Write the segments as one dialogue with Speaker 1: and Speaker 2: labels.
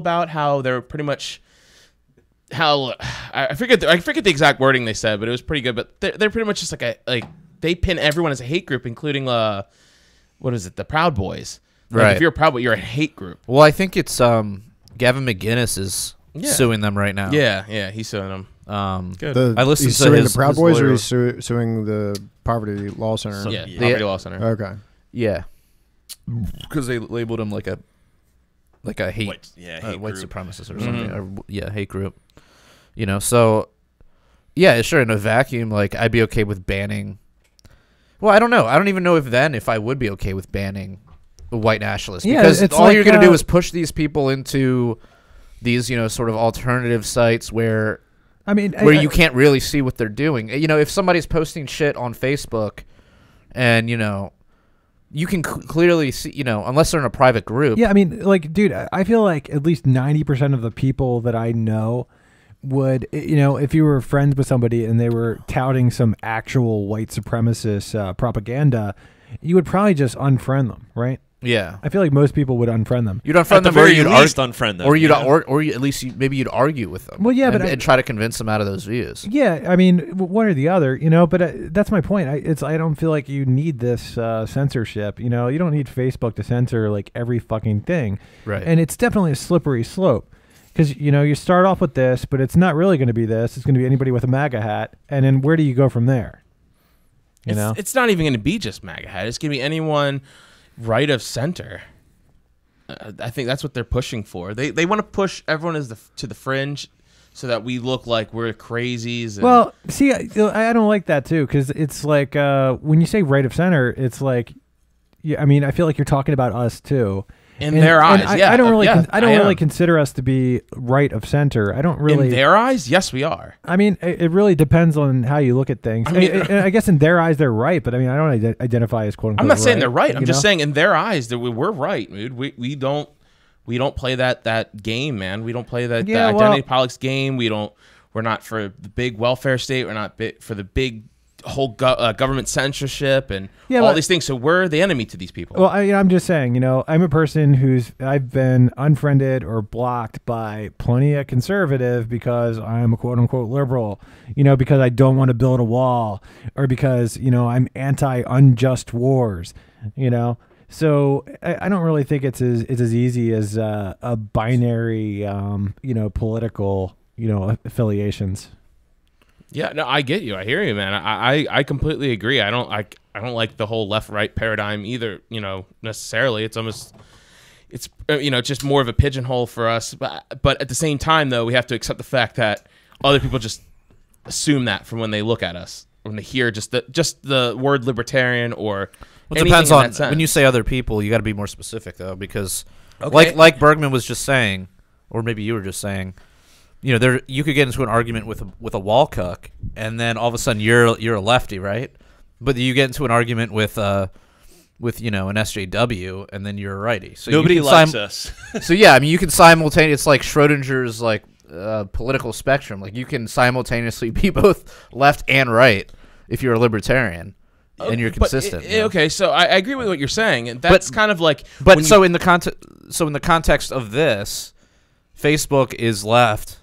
Speaker 1: about how they're pretty much how I forget the exact wording they said, but it was pretty good. But they're pretty much just like they pin everyone as a hate group, including what is it, the Proud Boys? Like,
Speaker 2: Right.
Speaker 1: if you're a Proud Boy, you're a hate group.
Speaker 2: Well, I think it's Gavin McGinnis is suing them right now.
Speaker 1: Yeah, he's suing them.
Speaker 3: Good.
Speaker 2: I listened
Speaker 3: he's
Speaker 2: to
Speaker 3: suing
Speaker 2: his,
Speaker 3: the Proud
Speaker 2: his
Speaker 3: Boys,
Speaker 2: lawyer.
Speaker 3: or he's suing the Poverty Law Center.
Speaker 1: Yeah, Poverty Law Center.
Speaker 3: Okay.
Speaker 2: Yeah, because they labeled him like a hate
Speaker 4: White
Speaker 2: white
Speaker 4: group.
Speaker 2: supremacist or something. Or, hate group. You know, so yeah, sure. In a vacuum, like I'd be okay with banning. Well, I don't know. I don't even know if I would be okay with banning the white nationalists, because
Speaker 5: it's
Speaker 2: all
Speaker 5: like,
Speaker 2: you're gonna do is push these people into these, sort of alternative sites where you can't really see what they're doing. You know, if somebody's posting shit on Facebook, and you can clearly see, unless they're in a private group.
Speaker 5: Yeah, I mean, like, dude, I feel like at least 90% of the people that I know would, if you were friends with somebody and they were touting some actual white supremacist propaganda, you would probably just unfriend them, right?
Speaker 2: Yeah,
Speaker 5: I feel like most people would unfriend them.
Speaker 2: You'd unfriend
Speaker 4: At the
Speaker 2: them, or
Speaker 4: very
Speaker 2: you'd
Speaker 4: least unfriend them,
Speaker 2: or at least maybe you'd argue with them.
Speaker 5: Well, yeah,
Speaker 2: and try to convince them out of those views.
Speaker 5: Yeah, I mean, one or the other, but that's my point. I don't feel like you need this censorship. You don't need Facebook to censor like every fucking thing,
Speaker 2: Right?
Speaker 5: And it's definitely a slippery slope, because you start off with this, but it's not really going to be this. It's going to be anybody with a MAGA hat, and then where do you go from there?
Speaker 1: It's not even going to be just MAGA hat. It's going to be anyone right of center. I think that's what they're pushing for. They want to push everyone to the fringe, so that we look like we're crazies.
Speaker 5: Well, see, I don't like that too, because it's like when you say right of center, it's like, yeah, I mean, I feel like you're talking about us too.
Speaker 1: In their eyes,
Speaker 5: I don't really,
Speaker 1: yeah,
Speaker 5: I don't really consider us to be right of center. I don't really.
Speaker 1: In their eyes, yes, we are.
Speaker 5: I mean, it really depends on how you look at things. I guess in their eyes, they're right, but I mean, I don't identify as quote unquote.
Speaker 1: I'm not saying
Speaker 5: right,
Speaker 1: they're right. I'm just saying in their eyes that we're right, dude. We don't play that game, man. We don't play that identity politics game. We're not for the big welfare state. We're not for the big whole government censorship and all these things. So we're the enemy to these people.
Speaker 5: Well, I'm just saying, I'm a person I've been unfriended or blocked by plenty of conservative because I'm a quote unquote liberal, because I don't want to build a wall, or because, I'm anti-unjust wars, So I don't really think it's as easy as a binary, political, affiliations.
Speaker 1: Yeah, no, I get you. I hear you, man. I completely agree. I don't like the whole left-right paradigm either, necessarily. It's almost just more of a pigeonhole for us. But at the same time, though, we have to accept the fact that other people just assume that from when they look at us, when they hear just the word libertarian or
Speaker 2: it depends on when you say other people. You got to be more specific though, because like Bergman was just saying, or maybe you were just saying. You could get into an argument with a wall cuck, and then all of a sudden you're a lefty, right? But you get into an argument with an SJW, and then you're a righty. So
Speaker 4: nobody likes us.
Speaker 2: So yeah, I mean, you can simultaneously. It's like Schrodinger's political spectrum. Like you can simultaneously be both left and right if you're a libertarian. And you're consistent.
Speaker 1: Okay, so I agree with what you're saying, and that's kind of like.
Speaker 2: But in the context of this, Facebook is left.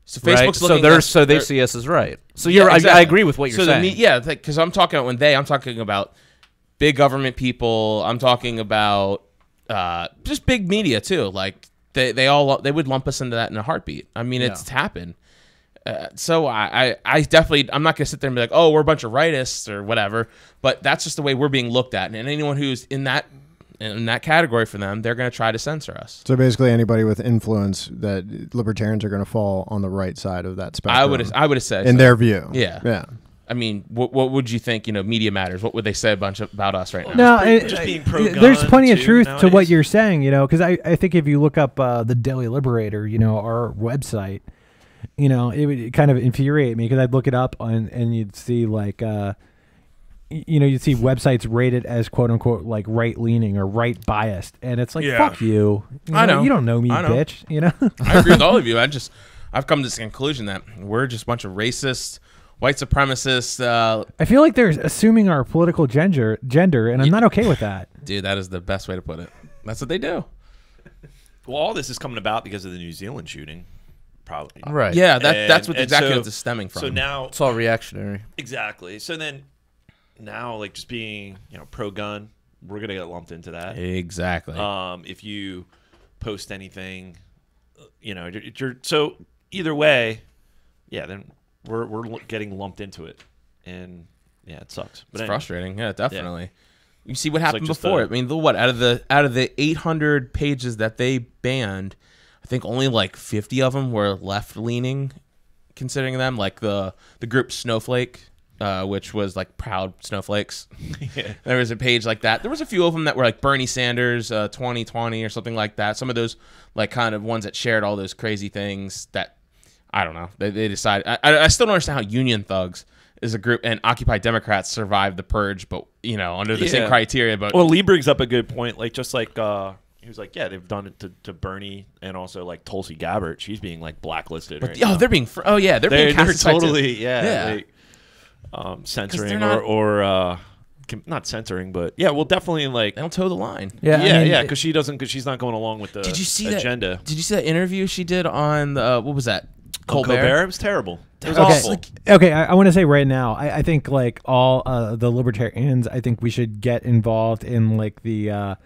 Speaker 1: So Facebook's
Speaker 2: right?
Speaker 1: looking
Speaker 2: so they see us as right. So
Speaker 1: exactly.
Speaker 2: I agree with what you're saying.
Speaker 1: Because I'm talking about I'm talking about big government people. I'm talking about just big media too. Like they would lump us into that in a heartbeat. I mean, it's happened. So I definitely, I'm not gonna sit there and be like, oh, we're a bunch of rightists or whatever. But that's just the way we're being looked at, and anyone who's in that category for them, they're going to try to censor us.
Speaker 3: So basically, anybody with influence, that libertarians are going to fall on the right side of that spectrum.
Speaker 1: I would have said
Speaker 3: in their view.
Speaker 1: Yeah. I mean, what would you think? Media matters. What would they say about us right now?
Speaker 5: No,
Speaker 4: just being pro-gun
Speaker 5: there's plenty of truth
Speaker 4: nowadays.
Speaker 5: to what you're saying. Because I think if you look up the Daily Liberator, our website, it would kind of infuriate me, because I'd look it up and you'd see like. You'd see websites rated as quote unquote like right leaning or right biased, and it's like, fuck you.
Speaker 1: I know.
Speaker 5: You don't know me, bitch.
Speaker 1: I agree with all of you. I've come to this conclusion that we're just a bunch of racist, white supremacists.
Speaker 5: I feel like they're assuming our political gender, and I'm not okay with that.
Speaker 1: Dude, that is the best way to put it. That's what they do.
Speaker 4: Well, all this is coming about because of the New Zealand shooting, probably.
Speaker 2: Right.
Speaker 1: Yeah, that's what
Speaker 4: And
Speaker 1: exactly
Speaker 4: so-
Speaker 1: what it's stemming from.
Speaker 4: So now,
Speaker 2: It's all reactionary.
Speaker 4: exactly. So then, now like just being pro-gun, we're gonna get lumped into that.
Speaker 1: exactly.
Speaker 4: If you post anything, you're so either way, yeah. Then we're getting lumped into it, and yeah, it sucks. But
Speaker 1: It's
Speaker 4: anyway.
Speaker 1: frustrating. Yeah, definitely. You see what
Speaker 4: It's
Speaker 1: happened
Speaker 4: like just
Speaker 1: before.
Speaker 4: a-
Speaker 1: I mean, out of the 800 pages that they banned, I think only like 50 of them were left leaning, considering them like the group Snowflake, which was like proud snowflakes.
Speaker 4: Yeah.
Speaker 1: There was a page like that. There was a few of them that were like Bernie Sanders 2020 or something like that. Some of those like kind of ones that shared all those crazy things that I don't know. They decided. I still don't understand how Union Thugs is a group and Occupy Democrats survived the purge, but under the same
Speaker 4: Yeah.
Speaker 1: criteria. But
Speaker 4: Well, Lee brings up a good point. Like just like he was like, yeah, they've done it to Bernie and also like Tulsi Gabbard. She's being like blacklisted. Right now.
Speaker 1: they're being they're being
Speaker 4: they're
Speaker 1: cast aside too.
Speaker 4: totally
Speaker 1: Yeah.
Speaker 4: like, censoring
Speaker 1: they're not-
Speaker 4: or not censoring, but yeah, well, definitely like
Speaker 1: They don't toe the line.
Speaker 5: Yeah,
Speaker 4: yeah,
Speaker 5: I mean,
Speaker 4: because she's not going along with the
Speaker 1: Did you see
Speaker 4: agenda.
Speaker 1: that? Did you see that interview she did on what was that?
Speaker 4: Colbert, it was terrible. It was
Speaker 5: Okay,
Speaker 4: awful.
Speaker 5: okay. I want to say right now, I think like all the libertarians, I think we should get involved in like the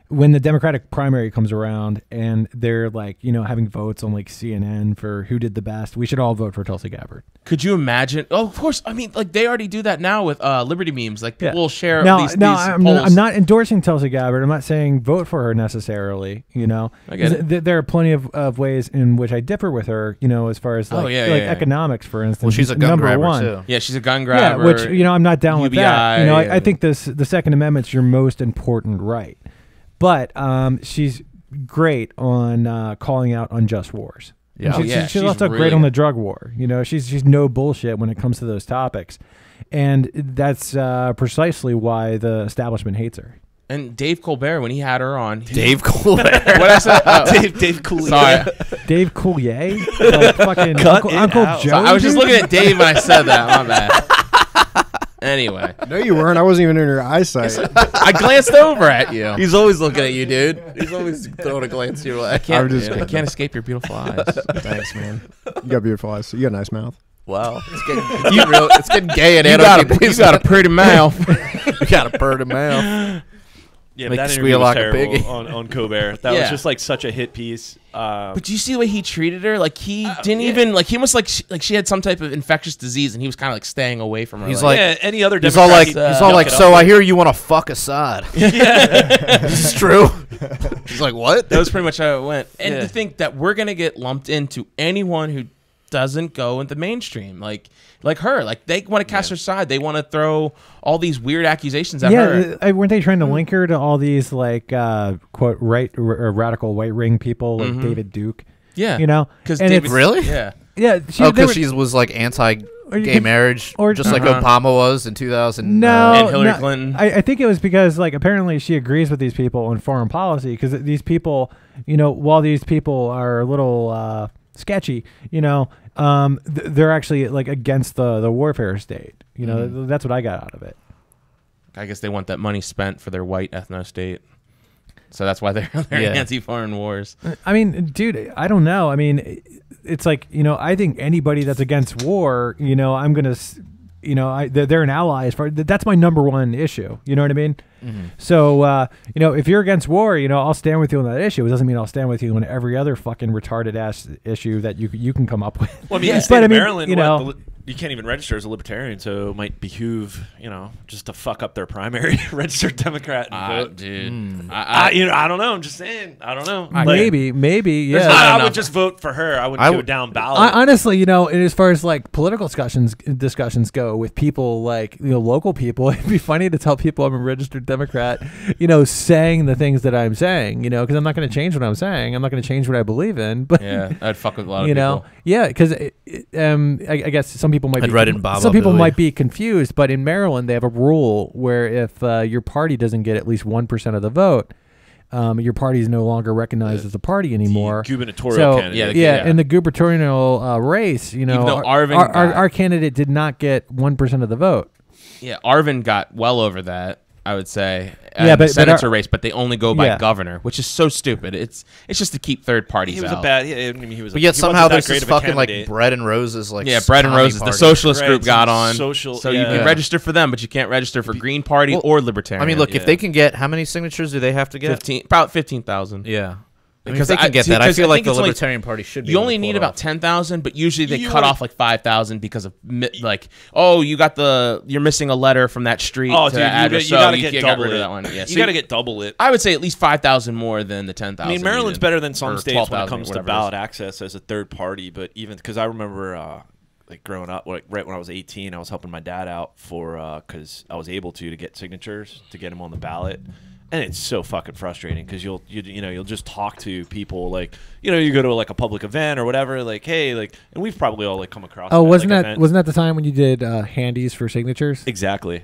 Speaker 5: when the Democratic primary comes around and they're like having votes on like CNN for who did the best. We should all vote for Tulsi Gabbard.
Speaker 1: Could you imagine? Oh, of course. I mean, like they already do that now with Liberty memes. Like people will share these
Speaker 5: I'm
Speaker 1: polls.
Speaker 5: not endorsing Tulsi Gabbard. I'm not saying vote for her necessarily.
Speaker 1: I get it.
Speaker 5: There are plenty of ways in which I differ with her. As far as like,
Speaker 1: yeah.
Speaker 5: economics, for instance.
Speaker 2: Well, she's a gun
Speaker 5: number
Speaker 2: grabber
Speaker 5: one.
Speaker 2: too.
Speaker 1: Yeah, she's a gun
Speaker 5: Yeah,
Speaker 1: grabber.
Speaker 5: which I'm not down with that.
Speaker 1: UBI
Speaker 5: I
Speaker 1: and-
Speaker 5: think the Second Amendment's your most important right, but she's great on calling out unjust wars.
Speaker 2: Yeah.
Speaker 5: And
Speaker 1: Oh, yeah,
Speaker 5: she's
Speaker 1: she's
Speaker 5: also great
Speaker 1: really
Speaker 5: on the
Speaker 1: good.
Speaker 5: drug war. She's no bullshit when it comes to those topics, and that's precisely why the establishment hates her.
Speaker 1: And Dave Colbert, when he had her on,
Speaker 2: Dave Colbert.
Speaker 1: what I said? Oh,
Speaker 4: Dave Cooley.
Speaker 1: sorry.
Speaker 5: Dave Coulier, like fucking
Speaker 4: Cut it
Speaker 5: Uncle
Speaker 4: out.
Speaker 5: Joe.
Speaker 1: I was just
Speaker 5: dude?
Speaker 1: looking at Dave when I said that. My bad. Anyway,
Speaker 3: No, you weren't. I wasn't even in your eyesight.
Speaker 1: I glanced over at you.
Speaker 2: He's always looking at you, dude. He's always throwing a glance your way.
Speaker 1: I can't,
Speaker 3: I'm just
Speaker 1: I
Speaker 3: kidding.
Speaker 1: can't escape your beautiful eyes.
Speaker 3: Thanks, man. You got beautiful eyes. You got a nice mouth.
Speaker 2: Wow, it's getting gay and
Speaker 1: You got a pretty mouth.
Speaker 2: you got a bird in mouth.
Speaker 4: Yeah,
Speaker 2: Make
Speaker 4: that
Speaker 2: you
Speaker 4: interview
Speaker 2: squeal
Speaker 4: was
Speaker 2: like a
Speaker 4: terrible
Speaker 2: piggy.
Speaker 4: on Colbert. That was
Speaker 1: Yeah.
Speaker 4: just like such a hit piece.
Speaker 1: But do you see the way he treated her? Like he didn't even like he almost like she had some type of infectious disease, and he was kind of like staying away from her.
Speaker 2: He's
Speaker 1: like,
Speaker 4: yeah, any other
Speaker 2: He's all
Speaker 4: Democrat,
Speaker 2: like,
Speaker 4: he'd yuck it
Speaker 2: so
Speaker 4: up
Speaker 2: I
Speaker 4: with.
Speaker 2: hear you want to fuck Assad. This is true. He's like, what?
Speaker 1: that was pretty much how it went. And
Speaker 4: Yeah.
Speaker 1: to think that we're gonna get lumped into anyone who doesn't go in the mainstream, like her, like they want to cast her side. They want to throw all these weird accusations at her.
Speaker 5: weren't they trying to link her to all these like quote radical white ring people like David Duke?
Speaker 1: Yeah,
Speaker 5: because
Speaker 1: because
Speaker 2: Really?
Speaker 1: Yeah,
Speaker 5: yeah,
Speaker 2: Because she was like anti-gay marriage,
Speaker 5: or-
Speaker 2: just like
Speaker 1: Uh-huh.
Speaker 2: Obama was in 2000.
Speaker 5: No,
Speaker 1: And Hillary
Speaker 5: no,
Speaker 1: Clinton.
Speaker 5: I think it was because like apparently she agrees with these people on foreign policy because these people, while these people are a little sketchy, they're actually like against the warfare state. That's what I got out of it.
Speaker 1: I guess they want that money spent for their white ethno state, so that's why they're
Speaker 2: Yeah.
Speaker 1: anti-foreign wars.
Speaker 5: I mean, dude, I don't know. I mean, it's like, I think anybody that's against war, I'm going to, they're an ally as far, that's my number one issue. You know what I mean?
Speaker 2: Mm-hmm.
Speaker 5: So, if you're against war, I'll stand with you on that issue. It doesn't mean I'll stand with you on every other fucking retarded ass issue that you can come up with.
Speaker 4: Well, I mean,
Speaker 1: Yeah.
Speaker 4: in the state
Speaker 5: But,
Speaker 4: of
Speaker 5: I mean,
Speaker 4: Maryland, you can't even register as a libertarian, so it might behoove, just to fuck up their primary, registered Democrat. And vote.
Speaker 1: Dude,
Speaker 4: I don't know. I'm just saying. I don't know. Like,
Speaker 5: Maybe, yeah.
Speaker 1: I don't
Speaker 4: I
Speaker 1: know.
Speaker 4: would just vote for her. I wouldn't
Speaker 2: I
Speaker 4: go
Speaker 2: would-
Speaker 4: down ballot.
Speaker 5: Honestly, as far as like political discussions go with people like local people, it'd be funny to tell people I'm a registered Democrat, saying the things that I'm saying, because I'm not going to change what I'm saying. I'm not going to change what I believe in. But
Speaker 1: yeah, I'd fuck with a lot of
Speaker 5: you
Speaker 1: people.
Speaker 5: know, yeah, because I guess some people might
Speaker 2: I'd
Speaker 5: be
Speaker 2: read in Bob
Speaker 5: some people
Speaker 2: Billy.
Speaker 5: might be confused, but in Maryland they have a rule where if your party doesn't get at least 1% of the vote, your party is no longer recognized as a party anymore.
Speaker 4: Gubernatorial
Speaker 5: So
Speaker 4: candidate.
Speaker 1: Yeah.
Speaker 5: in the gubernatorial race,
Speaker 1: though Arvin
Speaker 5: our
Speaker 1: got-
Speaker 5: candidate did not get 1% of the vote.
Speaker 1: Yeah, Arvin got well over that. I would say.
Speaker 5: Yeah,
Speaker 1: the
Speaker 5: but
Speaker 1: senator race, but they only go by
Speaker 5: Yeah.
Speaker 1: governor, which is so stupid. It's just to keep third parties
Speaker 4: He was
Speaker 1: out.
Speaker 4: a bad. Yeah, I mean, he was.
Speaker 2: But yet
Speaker 4: he
Speaker 2: somehow
Speaker 4: wasn't that
Speaker 2: there's
Speaker 4: great
Speaker 2: this
Speaker 4: of a
Speaker 2: fucking like
Speaker 4: candidate.
Speaker 2: Bread and Roses like
Speaker 1: Yeah, Bread and
Speaker 2: commie
Speaker 1: Roses. The
Speaker 2: party.
Speaker 1: socialist
Speaker 4: Right,
Speaker 1: group got
Speaker 4: some
Speaker 1: on.
Speaker 4: social-
Speaker 1: so you
Speaker 4: yeah.
Speaker 1: can register for them, but you can't register for Green Party
Speaker 2: Well,
Speaker 1: or Libertarian.
Speaker 2: I mean, look, if
Speaker 4: Yeah.
Speaker 2: they can get how many signatures do they have to get?
Speaker 1: about 15,000.
Speaker 2: Yeah.
Speaker 1: Because
Speaker 2: Because they can get that. I
Speaker 1: because
Speaker 2: feel like
Speaker 1: think
Speaker 2: the
Speaker 1: it's only-
Speaker 2: Libertarian Party should be.
Speaker 1: You
Speaker 2: able to
Speaker 1: only
Speaker 2: pull
Speaker 1: need
Speaker 2: it
Speaker 1: about
Speaker 2: off.
Speaker 1: 10,000, but usually they
Speaker 4: You
Speaker 1: cut
Speaker 4: are-
Speaker 1: off like 5,000 because of like, oh, you're missing a letter from that street.
Speaker 4: Oh,
Speaker 1: to
Speaker 4: dude,
Speaker 1: that address,
Speaker 4: you
Speaker 1: so
Speaker 4: gotta
Speaker 1: you
Speaker 4: get
Speaker 1: can't
Speaker 4: double
Speaker 1: rid
Speaker 4: it.
Speaker 1: of that one. Yeah,
Speaker 4: You
Speaker 1: so
Speaker 4: got to get double it.
Speaker 1: I would say at least 5,000 more than the 10,000.
Speaker 4: I mean, Maryland's
Speaker 1: needed,
Speaker 4: better than some
Speaker 1: or
Speaker 4: states when it
Speaker 1: 12,000,
Speaker 4: comes to
Speaker 1: whatever it is.
Speaker 4: ballot access as a third party. But even because I remember, like growing up, like right when I was 18, I was helping my dad out for because I was able to get signatures to get him on the ballot. And it's so fucking frustrating because you'll just talk to people like you go to like a public event or whatever like hey like and we've probably all like come across
Speaker 5: Oh,
Speaker 4: that,
Speaker 5: wasn't
Speaker 4: like,
Speaker 5: that
Speaker 4: event.
Speaker 5: wasn't that the time when you did handies for signatures?
Speaker 4: Exactly.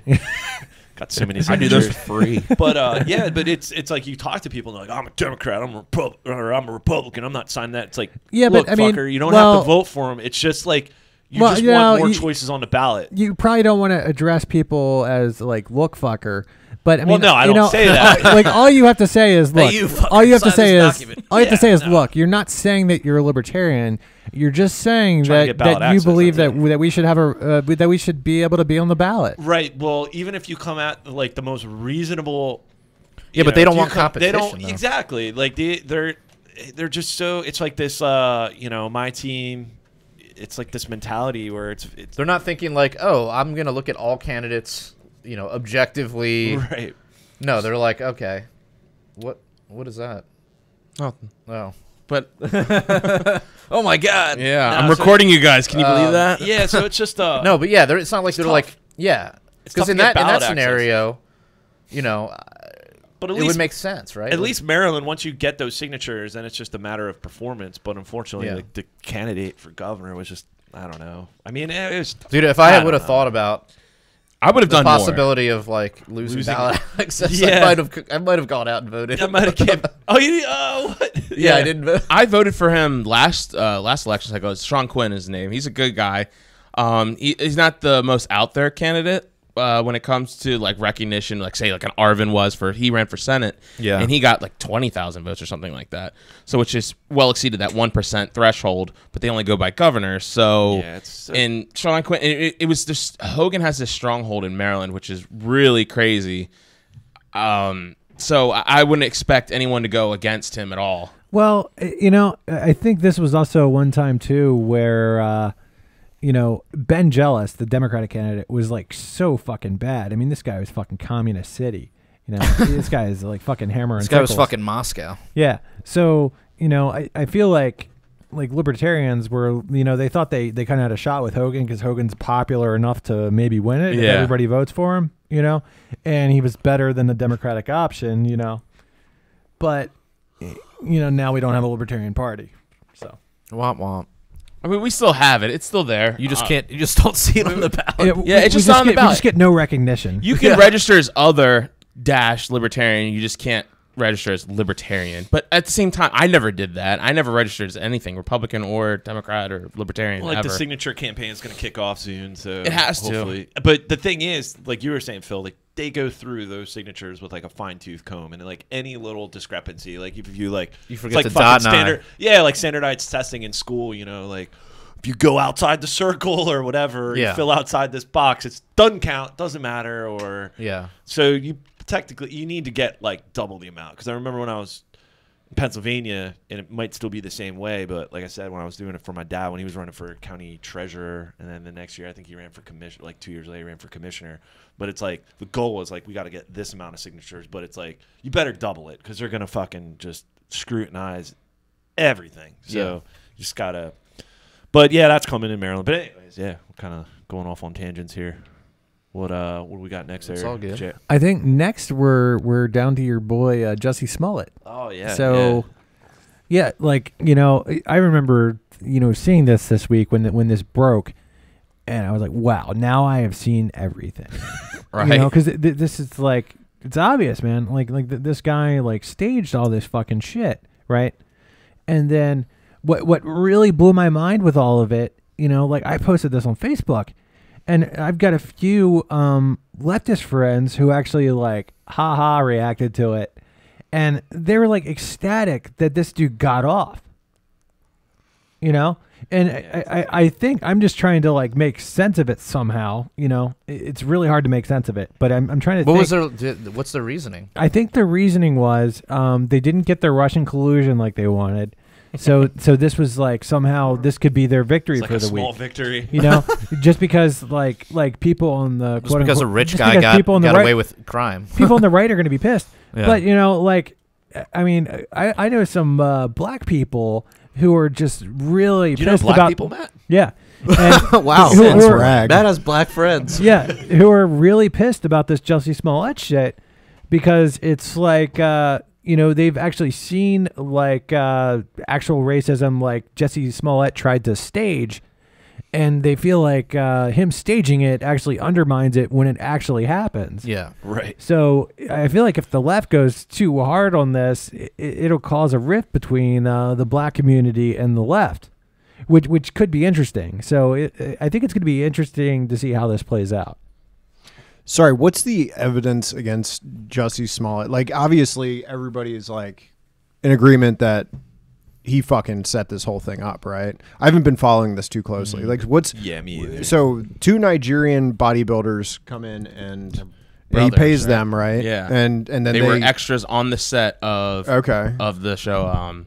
Speaker 4: Got so many
Speaker 1: I do
Speaker 4: signatures.
Speaker 1: those for free.
Speaker 4: But yeah, but it's like you talk to people and they're like, I'm a Democrat, I'm a Republican, I'm not signing that. It's like,
Speaker 5: Yeah,
Speaker 4: look,
Speaker 5: but, I mean,
Speaker 4: fucker, you don't
Speaker 5: well-
Speaker 4: have to vote for them. It's just like you
Speaker 5: Well,
Speaker 4: just
Speaker 5: you
Speaker 4: want
Speaker 5: know,
Speaker 4: more
Speaker 5: you-
Speaker 4: choices on the ballot.
Speaker 5: You probably don't want to address people as like look fucker, but I
Speaker 4: Well,
Speaker 5: mean,
Speaker 4: no, I
Speaker 5: you
Speaker 4: don't
Speaker 5: know,
Speaker 4: say that.
Speaker 5: like all you have to say is look.
Speaker 2: you fucker,
Speaker 5: all you have to
Speaker 2: sign
Speaker 5: say
Speaker 2: this
Speaker 5: is
Speaker 2: document.
Speaker 5: all you have to say is
Speaker 4: no.
Speaker 5: look. You're not saying that you're a libertarian. You're just saying
Speaker 4: Trying to
Speaker 5: that
Speaker 4: get ballot
Speaker 5: that you
Speaker 4: access,
Speaker 5: believe
Speaker 4: that's
Speaker 5: that we should have that we should be able to be on the ballot.
Speaker 4: Right. Well, even if you come at like the most reasonable.
Speaker 2: Yeah, but they don't want competition.
Speaker 4: They don't
Speaker 2: though.
Speaker 4: exactly like they're just so it's like this my team. It's like this mentality where it's
Speaker 2: They're not thinking like, oh, I'm gonna look at all candidates, objectively.
Speaker 4: right.
Speaker 2: No, they're like, okay, what is that?
Speaker 1: Oh,
Speaker 2: Oh,
Speaker 1: but
Speaker 2: oh my God.
Speaker 1: yeah,
Speaker 4: No,
Speaker 1: I'm
Speaker 4: so-
Speaker 1: recording you guys. Can you believe that?
Speaker 4: Yeah. So it's just
Speaker 2: No, but yeah, it's not like they're
Speaker 4: tough.
Speaker 2: like, yeah,
Speaker 4: It's
Speaker 2: because
Speaker 4: tough
Speaker 2: in
Speaker 4: to get
Speaker 2: that
Speaker 4: ballot access.
Speaker 2: scenario,
Speaker 4: But at
Speaker 2: it
Speaker 4: least
Speaker 2: would make sense, right?
Speaker 4: At least Maryland, once you get those signatures, then it's just a matter of performance. But unfortunately,
Speaker 2: Yeah.
Speaker 4: like, the candidate for governor was just, I don't know. I mean, it was.
Speaker 2: dude, if I
Speaker 4: I
Speaker 2: would have
Speaker 4: don't
Speaker 2: thought about
Speaker 1: I would have
Speaker 2: the
Speaker 1: done more.
Speaker 2: possibility of like losing ballot access,
Speaker 4: Yeah.
Speaker 2: I might have gone out and voted.
Speaker 4: I might have came. What?
Speaker 2: Yeah, I didn't vote.
Speaker 1: I voted for him last election cycle. It's Sean Quinn is his name. He's a good guy. He's not the most out there candidate when it comes to like recognition, like say like an Arvin was he ran for Senate,
Speaker 2: Yeah.
Speaker 1: and he got like 20,000 votes or something like that. So which is well exceeded that 1% threshold, but they only go by governor. So
Speaker 4: Yeah, it's
Speaker 1: and Sean Quinn, it was just Hogan has this stronghold in Maryland, which is really crazy. So I wouldn't expect anyone to go against him at all.
Speaker 5: Well, I think this was also one time too where Ben Jealous, the Democratic candidate, was like so fucking bad. I mean, this guy was fucking communist city. This guy is like fucking hammer and
Speaker 2: This guy was
Speaker 5: sickles.
Speaker 2: fucking Moscow.
Speaker 5: Yeah. So, I feel like libertarians were, they thought they kind of had a shot with Hogan because Hogan's popular enough to maybe win it if
Speaker 1: Yeah.
Speaker 5: everybody votes for him, and he was better than the Democratic option, But, now we don't have a Libertarian Party. So.
Speaker 2: Womp womp.
Speaker 1: I mean, we still have it. It's still there.
Speaker 2: You just can't. You just don't see it on the ballot.
Speaker 1: Yeah, it's just on the
Speaker 5: We
Speaker 1: ballot.
Speaker 5: just get no recognition.
Speaker 1: You can register as other -libertarian. You just can't register as libertarian. But at the same time, I never did that. I never registered as anything, Republican or Democrat or Libertarian.
Speaker 4: Well, like
Speaker 1: ever.
Speaker 4: the signature campaign is going to kick off soon, so
Speaker 1: It has to.
Speaker 4: hopefully. But the thing is, like you were saying, Phil, like they go through those signatures with like a fine tooth comb, and like any little discrepancy, like if you like,
Speaker 2: You
Speaker 4: it's
Speaker 2: forget
Speaker 4: like
Speaker 2: to
Speaker 4: fucking
Speaker 2: dot and I.
Speaker 4: standard, yeah, like standardized testing in school, like if you go outside the circle or whatever,
Speaker 2: Yeah.
Speaker 4: you fill outside this box, it doesn't count, doesn't matter, or
Speaker 2: Yeah.
Speaker 4: so you technically you need to get like double the amount because I remember when I was in Pennsylvania, and it might still be the same way, but like I said, when I was doing it for my dad when he was running for county treasurer, and then the next year I think he ran for commissioner, like 2 years later he ran for commissioner. But it's like the goal was like we got to get this amount of signatures, but it's like you better double it because they're gonna fucking just scrutinize everything. So
Speaker 2: Yeah.
Speaker 4: you just gotta. But yeah, that's coming in Maryland. But anyways, yeah, we're kind of going off on tangents here. What do we got next
Speaker 2: It's
Speaker 4: there?
Speaker 2: all good.
Speaker 4: Jay?
Speaker 5: I think next we're down to your boy Jussie Smollett.
Speaker 4: Oh yeah.
Speaker 5: So, yeah, I remember seeing this week when this broke, and I was like, wow, now I have seen everything,
Speaker 1: right?
Speaker 5: Because this is like it's obvious, man. This guy staged all this fucking shit, right? And then what really blew my mind with all of it, I posted this on Facebook, And I've got a few leftist friends who actually like ha reacted to it, and they were like ecstatic that this dude got off. You know, and I think I'm just trying to like make sense of it somehow. You know, it's really hard to make sense of it, but I'm trying to.
Speaker 2: What's their reasoning?
Speaker 5: I think the reasoning was they didn't get their Russian collusion like they wanted. So this was like somehow this could be their victory
Speaker 4: like
Speaker 5: for the
Speaker 4: small
Speaker 5: week.
Speaker 4: Victory,
Speaker 5: you know, just because like people on the
Speaker 2: just because a rich guy got away with crime.
Speaker 5: People on the right are going to be pissed.
Speaker 2: Yeah.
Speaker 5: But you know, like I mean, I know some black people who are just really
Speaker 4: you
Speaker 5: pissed
Speaker 4: know black
Speaker 5: about
Speaker 4: people, Matt.
Speaker 5: Yeah. And
Speaker 2: wow,
Speaker 3: Matt
Speaker 2: has black friends.
Speaker 5: Yeah, who are really pissed about this Jussie Smollett shit because it's like. You know, they've actually seen like actual racism like Jussie Smollett tried to stage, and they feel like him staging it actually undermines it when it actually happens.
Speaker 2: Yeah,
Speaker 4: right.
Speaker 5: So I feel like if the left goes too hard on this, it'll cause a rift between the black community and the left, which could be interesting. So I think it's going to be interesting to see how this plays out.
Speaker 3: Sorry, what's the evidence against Jussie Smollett? Like, obviously, everybody is like in agreement that he fucking set this whole thing up, right? I haven't been following this too closely. Like, what's
Speaker 4: me either.
Speaker 3: So, 2 Nigerian bodybuilders come in and
Speaker 1: Brothers,
Speaker 3: he pays
Speaker 1: right?
Speaker 3: them, right?
Speaker 1: Yeah,
Speaker 3: and then
Speaker 1: they were extras on the set of the show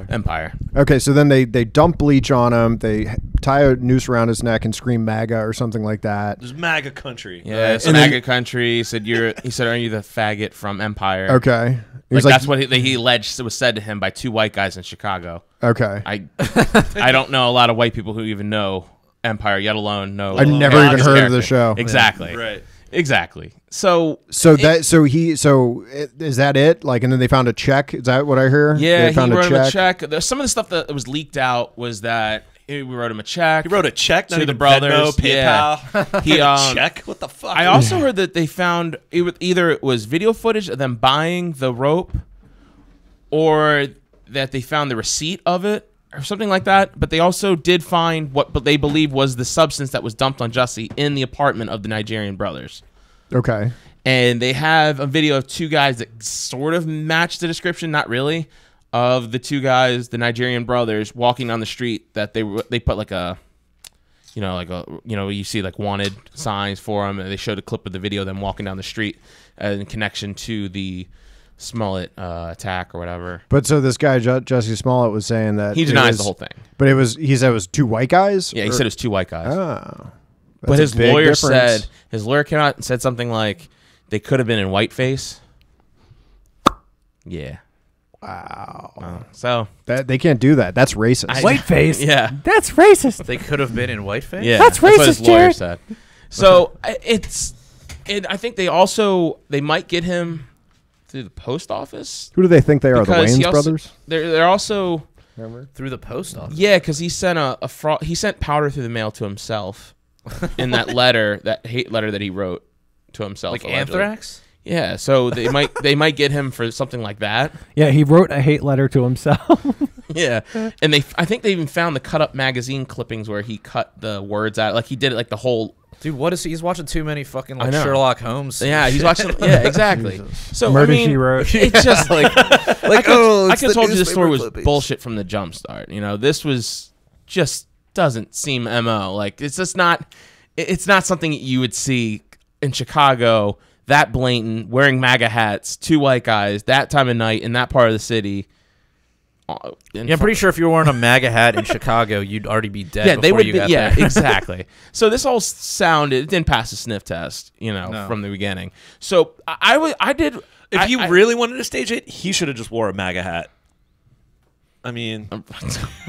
Speaker 1: Empire.
Speaker 3: Okay, so then they dump bleach on him. They tie a noose around his neck and scream MAGA or something like that.
Speaker 4: There's MAGA country.
Speaker 1: Yeah, it's MAGA country. He said, "Are you the faggot from Empire?"
Speaker 3: Okay,
Speaker 1: like that's what he alleged was said to him by 2 white guys in Chicago.
Speaker 3: Okay,
Speaker 1: I don't know a lot of white people who even know Empire, yet alone know.
Speaker 3: I've never even heard of the show.
Speaker 1: Exactly.
Speaker 4: Yeah. Right.
Speaker 1: Exactly. So is
Speaker 3: that it? Like, and then they found a check. Is that what I hear?
Speaker 1: Yeah,
Speaker 3: they found
Speaker 1: he wrote him a check. Some of the stuff that was leaked out was that we wrote him a check.
Speaker 4: He wrote a check
Speaker 1: to the brothers.
Speaker 4: Venmo, PayPal.
Speaker 1: He
Speaker 4: check. What the fuck?
Speaker 1: I also heard that they found either it was video footage of them buying the rope, or that they found the receipt of it, or something like that. But they also did find what they believe was the substance that was dumped on Jussie in the apartment of the Nigerian brothers.
Speaker 3: Okay.
Speaker 1: And they have a video of 2 guys that sort of match the description, not really, of the 2 guys, the Nigerian brothers, walking down the street. That they put like you see like wanted signs for them, and they showed a clip of the video of them walking down the street in connection to the Smollett attack or whatever.
Speaker 3: But so this guy Jussie Smollett was saying that
Speaker 1: he denies the whole thing.
Speaker 3: But he said it was 2 white guys.
Speaker 1: Yeah, he said it was 2 white guys.
Speaker 3: Oh,
Speaker 1: but his lawyer came out and said something like they could have been in whiteface. Yeah.
Speaker 3: Wow.
Speaker 1: So
Speaker 3: that they can't do that. That's racist.
Speaker 5: Whiteface.
Speaker 1: Yeah.
Speaker 5: That's racist.
Speaker 2: They could have been in whiteface.
Speaker 1: Yeah,
Speaker 5: that's
Speaker 1: what
Speaker 5: racist,
Speaker 1: his lawyer
Speaker 5: Jared.
Speaker 1: said. So I think they might get him through the post office.
Speaker 3: Who do they think they are? The
Speaker 1: Because
Speaker 3: Wayans brothers?
Speaker 1: They're also
Speaker 2: Through the post office.
Speaker 1: yeah, because he sent he sent powder through the mail to himself in that letter, that hate letter that he wrote to himself,
Speaker 2: Like
Speaker 1: allegedly.
Speaker 2: anthrax.
Speaker 1: Yeah, so they might get him for something like that.
Speaker 5: Yeah, he wrote a hate letter to himself.
Speaker 1: Yeah, and I think they even found the cut up magazine clippings where he cut the words out, like he did it like the whole.
Speaker 2: Dude, what is he? He's watching too many fucking
Speaker 1: I know.
Speaker 2: Sherlock Holmes.
Speaker 1: Yeah, he's watching. Yeah, exactly. So
Speaker 5: Murder,
Speaker 1: I mean,
Speaker 5: She Wrote.
Speaker 1: It's just like I could have told you this story was
Speaker 2: clippings.
Speaker 1: bullshit from the jump start. You know, this was just doesn't seem MO. Like it's just not. It's not something you would see in Chicago. That blatant, wearing MAGA hats, 2 white guys, that time of night in that part of the city.
Speaker 2: Yeah, I'm pretty sure if you were wearing a MAGA hat in Chicago, you'd already be dead.
Speaker 1: Yeah, they would
Speaker 2: you
Speaker 1: be.
Speaker 2: got
Speaker 1: Yeah,
Speaker 2: there.
Speaker 1: exactly. So this all sounded. It didn't pass the sniff test, from the beginning. So I did.
Speaker 4: If he really wanted to stage it, he should have just wore a MAGA hat. I mean,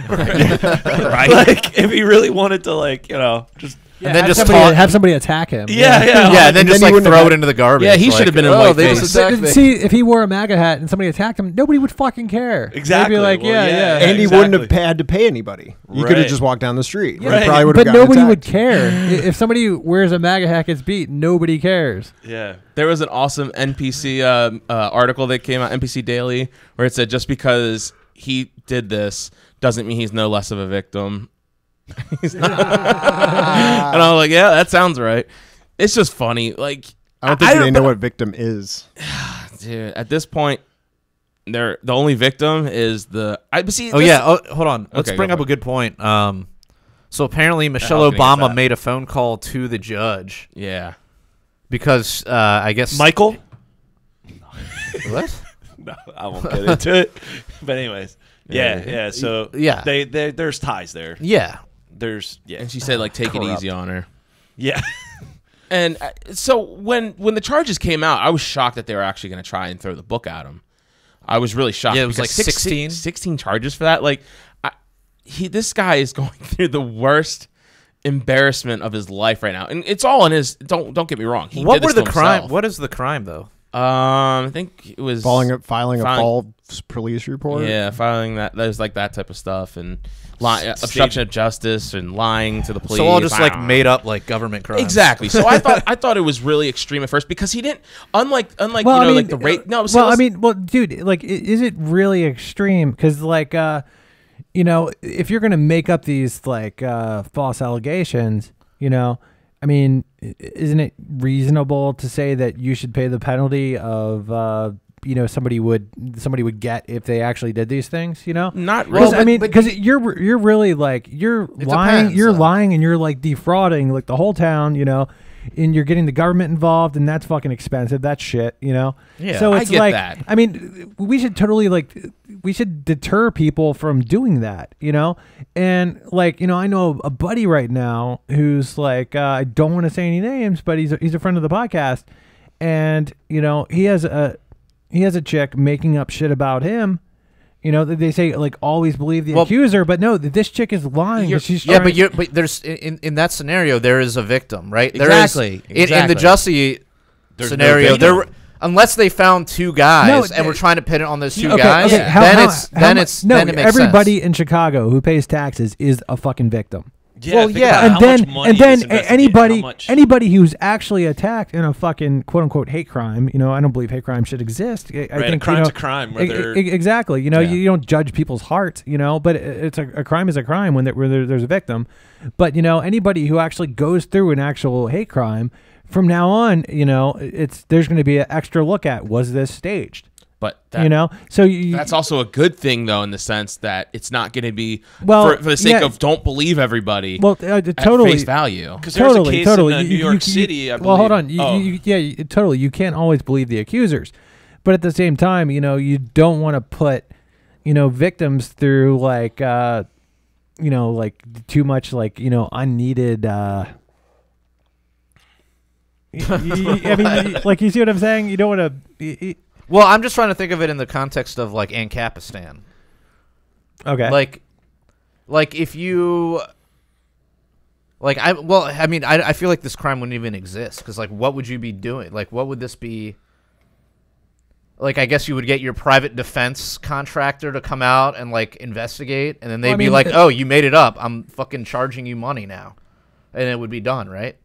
Speaker 4: right? Like, if he really wanted to, just.
Speaker 2: And then just
Speaker 5: have somebody attack him.
Speaker 2: Yeah, and then just
Speaker 3: he
Speaker 2: like throw
Speaker 3: wouldn't
Speaker 2: it into the garbage.
Speaker 1: Yeah, he should have been in whiteface.
Speaker 2: They just attacked me.
Speaker 5: See, if he wore a MAGA hat and somebody attacked him, nobody would fucking care.
Speaker 4: Exactly.
Speaker 5: They'd be like,
Speaker 4: Well,
Speaker 5: yeah.
Speaker 3: And he wouldn't have had to pay anybody. He could have
Speaker 4: Right.
Speaker 3: just walked down the street.
Speaker 4: Right.
Speaker 3: He probably would
Speaker 5: But
Speaker 3: have gotten
Speaker 5: nobody would
Speaker 3: attacked.
Speaker 5: care. If somebody wears a MAGA hat gets beat, nobody cares.
Speaker 4: Yeah.
Speaker 1: There was an awesome NPC article that came out, NPC Daily, where it said just because he did this doesn't mean he's no less of a victim. He's not. And I'm like, yeah, that sounds right. It's just funny. Like,
Speaker 3: I don't think they know what victim is.
Speaker 1: Dude, at this point, the only victim is the.
Speaker 2: Hold on. Let's
Speaker 1: Okay,
Speaker 2: bring
Speaker 1: go
Speaker 2: up
Speaker 1: for
Speaker 2: a good point. So apparently Michelle
Speaker 1: was gonna get
Speaker 2: Obama made a phone call to the judge
Speaker 1: Yeah.
Speaker 2: because I guess
Speaker 4: Michael?
Speaker 2: What?
Speaker 4: No, I won't get into it. But anyways, yeah. So
Speaker 2: Yeah.
Speaker 4: there's ties there.
Speaker 2: Yeah.
Speaker 1: And she said, like, take it easy on her.
Speaker 4: Yeah.
Speaker 1: And so when the charges came out, I was shocked that they were actually going to try and throw the book at him. I was really shocked.
Speaker 2: Yeah, it was
Speaker 1: because
Speaker 2: like 16?
Speaker 1: 16 charges for that. Like, this guy is going through the worst embarrassment of his life right now, and it's all in his. Don't get me wrong.
Speaker 2: What were the crime? What is the crime though?
Speaker 1: I think it was
Speaker 3: filing a false police report.
Speaker 1: Yeah, filing that. There's like that type of stuff, and obstruction of justice and lying to the police.
Speaker 2: So all just like made up like government crimes.
Speaker 1: Exactly. So I thought it was really extreme at first because he didn't unlike like the rape. No.
Speaker 5: Dude, like, is it really extreme? Because like if you're gonna make up these like false allegations, I mean, isn't it reasonable to say that you should pay the penalty of somebody would get if they actually did these things?
Speaker 1: Not really.
Speaker 5: Well, I mean, because you're really like you're lying. You're lying and you're like defrauding like the whole town. And you're getting the government involved, and that's fucking expensive. That's shit,
Speaker 2: Yeah,
Speaker 5: So it's
Speaker 1: I get
Speaker 5: like,
Speaker 1: that.
Speaker 5: I mean, we should totally we should deter people from doing that, And like, I know a buddy right now who's like, I don't want to say any names, but he's a friend of the podcast, and he has a chick making up shit about him. They say like always believe the accuser, but no, this chick is lying.
Speaker 2: But there's in that scenario there is a victim, right?
Speaker 1: Exactly.
Speaker 2: In the Jussie scenario, unless they found two guys and we're trying to pin it on those two guys, then it makes
Speaker 5: everybody
Speaker 2: sense.
Speaker 5: in Chicago who pays taxes is a fucking victim.
Speaker 4: Yeah,
Speaker 5: and then anybody who's actually attacked in a fucking quote unquote hate crime, I don't believe hate crime should exist. I think
Speaker 4: a crime's a crime.
Speaker 5: Exactly. You don't judge people's hearts, but it's a crime is a crime when there's a victim. But anybody who actually goes through an actual hate crime, from now on, there's going to be an extra look at, was this staged?
Speaker 1: But
Speaker 5: that's
Speaker 1: also a good thing, though, in the sense that it's not going to be for the sake of don't believe everybody.
Speaker 5: Well, totally
Speaker 1: at face value.
Speaker 4: Because there's a case in New York City. I believe.
Speaker 5: Well, hold on. Totally. You can't always believe the accusers, but at the same time, you don't want to put, victims through like, like too much like unneeded. I mean, like, you see what I'm saying? You don't want to.
Speaker 2: Well, I'm just trying to think of it in the context of like Ancapistan.
Speaker 5: Okay.
Speaker 2: Like if you, I feel like this crime wouldn't even exist because like what would you be doing? Like what would this be? Like I guess you would get your private defense contractor to come out and like investigate, and then they'd be like, "Oh, you made it up. I'm fucking charging you money now," and it would be done, right?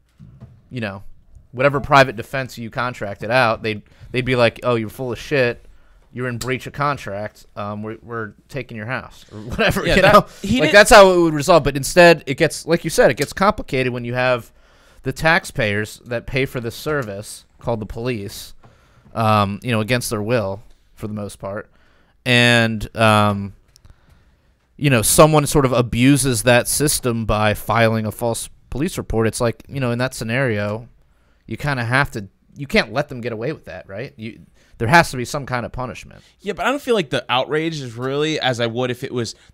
Speaker 2: Whatever private defense you contracted out, they'd be like, "Oh, you're full of shit. You're in breach of contract. We're taking your house or whatever."
Speaker 1: Yeah,
Speaker 2: that's how it would resolve. But instead, it gets, like you said, it gets complicated when you have the taxpayers that pay for this service called the police, against their will for the most part, and someone sort of abuses that system by filing a false police report. It's like, in that scenario, you kind of have to. You can't let them get away with that, right? There has to be some kind of punishment.
Speaker 1: Yeah, but I don't feel like the outrage is really as I would if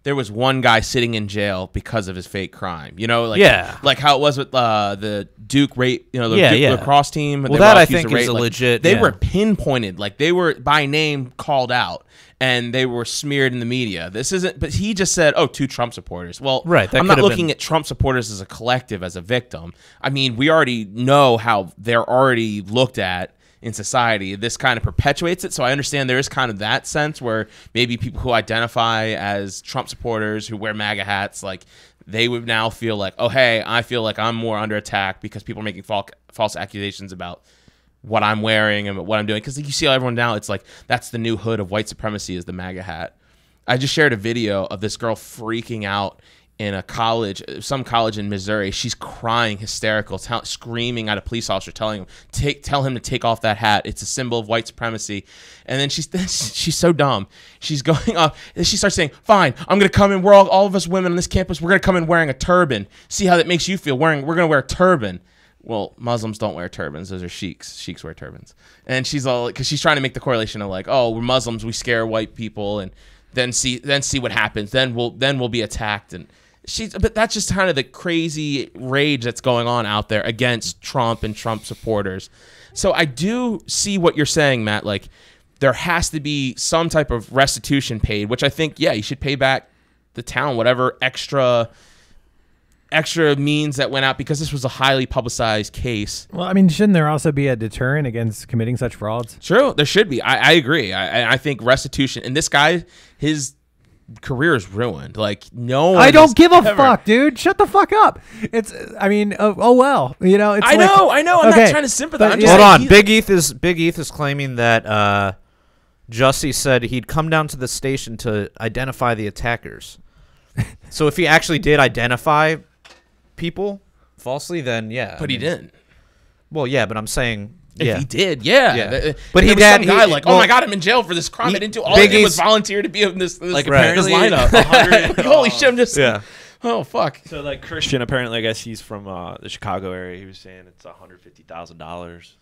Speaker 1: there was one guy sitting in jail because of his fake crime. Like how it was with the Duke rape. The Duke lacrosse team.
Speaker 2: Well, that I think is legit.
Speaker 1: They were pinpointed, like they were by name called out, and they were smeared in the media. This isn't. But he just said, "Oh, 2 Trump supporters." Well,
Speaker 2: right.
Speaker 1: I'm not looking at Trump supporters as a collective, as a victim. I mean, we already know how they're already looked at in society. This kind of perpetuates it. So I understand there is kind of that sense where maybe people who identify as Trump supporters, who wear MAGA hats, like they would now feel like, oh, hey, I feel like I'm more under attack because people are making false accusations about what I'm wearing and what I'm doing. Because you see everyone now, it's like that's the new hood of white supremacy is the MAGA hat. I just shared a video of this girl freaking out in a college, some college in Missouri. She's crying, hysterical, screaming at a police officer, telling him, tell him to take off that hat. It's a symbol of white supremacy. And then she's so dumb. She's going off, and she starts saying, fine, I'm going to come in. We're all of us women on this campus. We're going to come in wearing a turban. See how that makes you feel. We're going to wear a turban. Well, Muslims don't wear turbans. Those are sheiks. Sheiks wear turbans. And she's all, because she's trying to make the correlation of like, oh, we're Muslims, we scare white people, and then see what happens. Then we'll be attacked. And but that's just kind of the crazy rage that's going on out there against Trump and Trump supporters. So I do see what you're saying, Matt. Like, there has to be some type of restitution paid, which I think, yeah, you should pay back the town whatever extra means that went out, because this was a highly publicized case.
Speaker 5: Well, I mean, shouldn't there also be a deterrent against committing such frauds?
Speaker 1: True, there should be. I agree. I think restitution, and this guy, his career is ruined. Like, no one
Speaker 5: I don't give a fuck, dude. Shut the fuck up. It's, I mean, oh well, you know. It's
Speaker 1: I know. I'm not trying to sympathize. I'm just
Speaker 2: hold on. Big Eth is claiming that Jussie said he'd come down to the station to identify the attackers. So if he actually did identify people falsely, then yeah.
Speaker 1: But he didn't.
Speaker 2: Well, yeah, but I'm saying,
Speaker 1: if he did, yeah.
Speaker 2: But he
Speaker 1: had some guy like, oh my god, I'm in jail for this crime. I didn't do all I did was volunteer to be in this
Speaker 4: like
Speaker 1: apparently
Speaker 4: this lineup.
Speaker 1: Like, holy shit, I'm just oh fuck.
Speaker 4: So like Christian, apparently, I guess he's from the Chicago area. He was saying it's $150,000.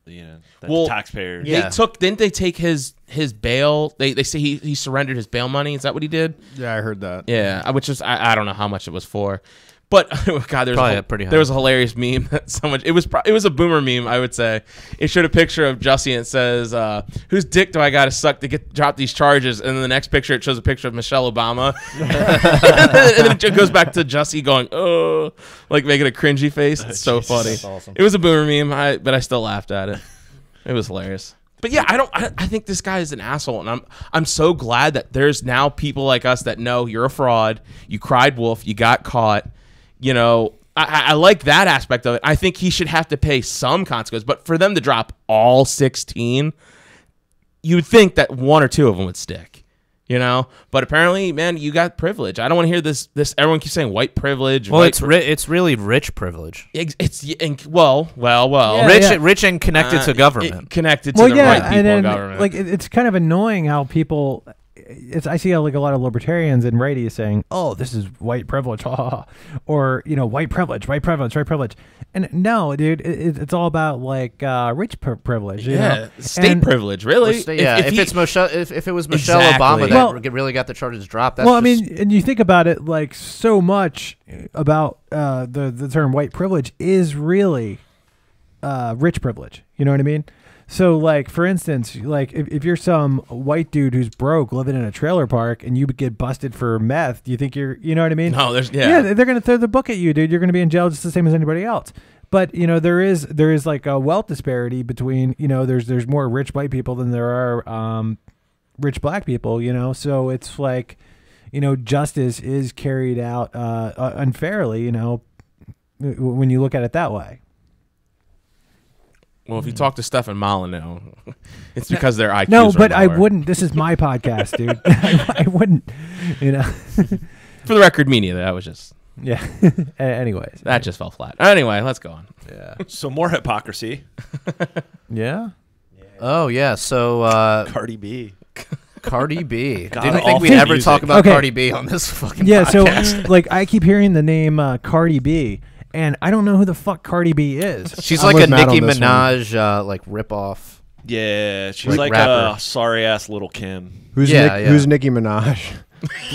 Speaker 4: You know, the taxpayers.
Speaker 1: Yeah. Didn't they take his bail? They say he surrendered his bail money. Is that what he did?
Speaker 3: Yeah, I heard that.
Speaker 1: Yeah, which is I don't know how much it was for. But God, there was a hilarious meme that it was a boomer meme, I would say. It showed a picture of Jussie and it says, "Whose dick do I got to suck to drop these charges?" And then the next picture it shows a picture of Michelle Obama, and then it goes back to Jussie going, "Oh," like making a cringy face. It's so funny. That's awesome. It was a boomer meme, but I still laughed at it. It was hilarious. But yeah, I think this guy is an asshole, and I'm so glad that there's now people like us that know you're a fraud. You cried wolf. You got caught. You know, I like that aspect of it. I think he should have to pay some consequences, but for them to drop all 16, you'd think that one or two of them would stick, you know? But apparently, man, you got privilege. I don't want to hear this. Everyone keeps saying white privilege.
Speaker 2: Well, it's really rich privilege.
Speaker 1: Well.
Speaker 2: Yeah, rich and connected to government.
Speaker 1: Connected to the right people in government.
Speaker 5: Like, it's kind of annoying how people... I see like a lot of libertarians and righties saying, "Oh, this is white privilege," or you know, white privilege. And no, dude, it's all about like rich privilege. You know?
Speaker 1: State privilege, really.
Speaker 2: If it was Michelle Obama that really got the charges dropped. That's
Speaker 5: I mean, and you think about it, like so much about the term white privilege is really rich privilege. You know what I mean? So, like, for instance, like if you're some white dude who's broke living in a trailer park and you get busted for meth, do you think you know what I mean?
Speaker 1: No,
Speaker 5: they're going to throw the book at you, dude. You're going to be in jail just the same as anybody else. But, you know, there is like a wealth disparity between, you know, there's more rich white people than there are rich black people, you know. So it's like, you know, justice is carried out unfairly, you know, when you look at it that way.
Speaker 1: Well, if you talk to Stefan Molyneux, it's because their IQs
Speaker 5: No, but
Speaker 1: lower.
Speaker 5: I wouldn't. This is my podcast, dude. I wouldn't, you know.
Speaker 1: For the record, me neither. That was just...
Speaker 5: Yeah. Anyways.
Speaker 1: That just fell flat. Anyway, let's go on.
Speaker 2: Yeah.
Speaker 4: So more hypocrisy.
Speaker 5: Yeah?
Speaker 2: Oh, yeah. So...
Speaker 4: Cardi B.
Speaker 2: Didn't think we'd ever talk about Cardi B on this fucking podcast.
Speaker 5: So, like, I keep hearing the name Cardi B. And I don't know who the fuck Cardi B is.
Speaker 2: She's like a Nicki Minaj like ripoff.
Speaker 4: Yeah, she's like a sorry ass Little Kim.
Speaker 3: Who's Nicki Minaj?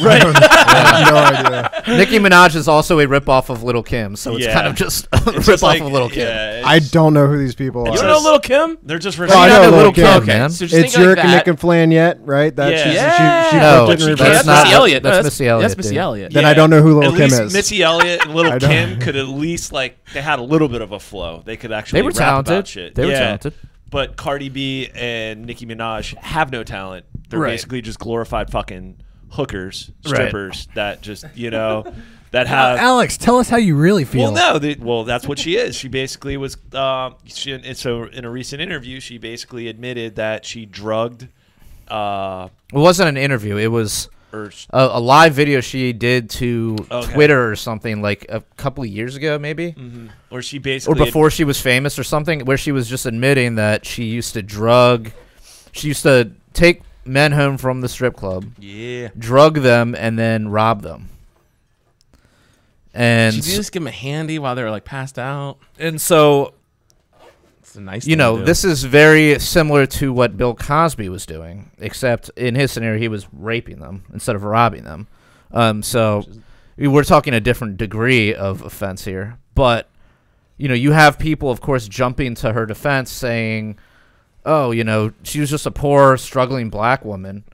Speaker 4: Right.
Speaker 3: I have no idea.
Speaker 2: Nicki Minaj is also a ripoff of Little Kim, so it's kind of just a ripoff of Little Kim.
Speaker 3: Yeah, I don't know who these people are.
Speaker 1: You don't know Little Kim?
Speaker 4: They're just
Speaker 3: I know Little Kim,
Speaker 2: man.
Speaker 1: So
Speaker 3: it's Yerk and Nick and Flan yet, right?
Speaker 1: That's
Speaker 2: Missy Elliott.
Speaker 1: That's Missy Elliott.
Speaker 3: Then I don't know who Little Kim is.
Speaker 4: Missy Elliott and Little Kim could at least they had a little bit of a flow. They could actually rap about shit.
Speaker 2: They were talented.
Speaker 4: But Cardi B and Nicki Minaj have no talent. They're basically just glorified fucking hookers, strippers that just, you know, that have...
Speaker 5: Alex, tell us how you really feel.
Speaker 4: Well, no, that's what she is. She basically was... so in a recent interview, she basically admitted that she drugged...
Speaker 2: it wasn't an interview. It was a live video she did to Twitter or something like a couple of years ago, maybe,
Speaker 4: or she basically,
Speaker 2: or before she was famous or something, where she was just admitting that she used to take men home from the strip club, drug them, and then rob them. And
Speaker 1: did you just give them a handy while they were like passed out?
Speaker 2: And so,
Speaker 1: it's a nice,
Speaker 2: this is very similar to what Bill Cosby was doing, except in his scenario he was raping them instead of robbing them. So we're talking a different degree of offense here, but you have people, of course, jumping to her defense, saying, "Oh, she was just a poor, struggling black woman."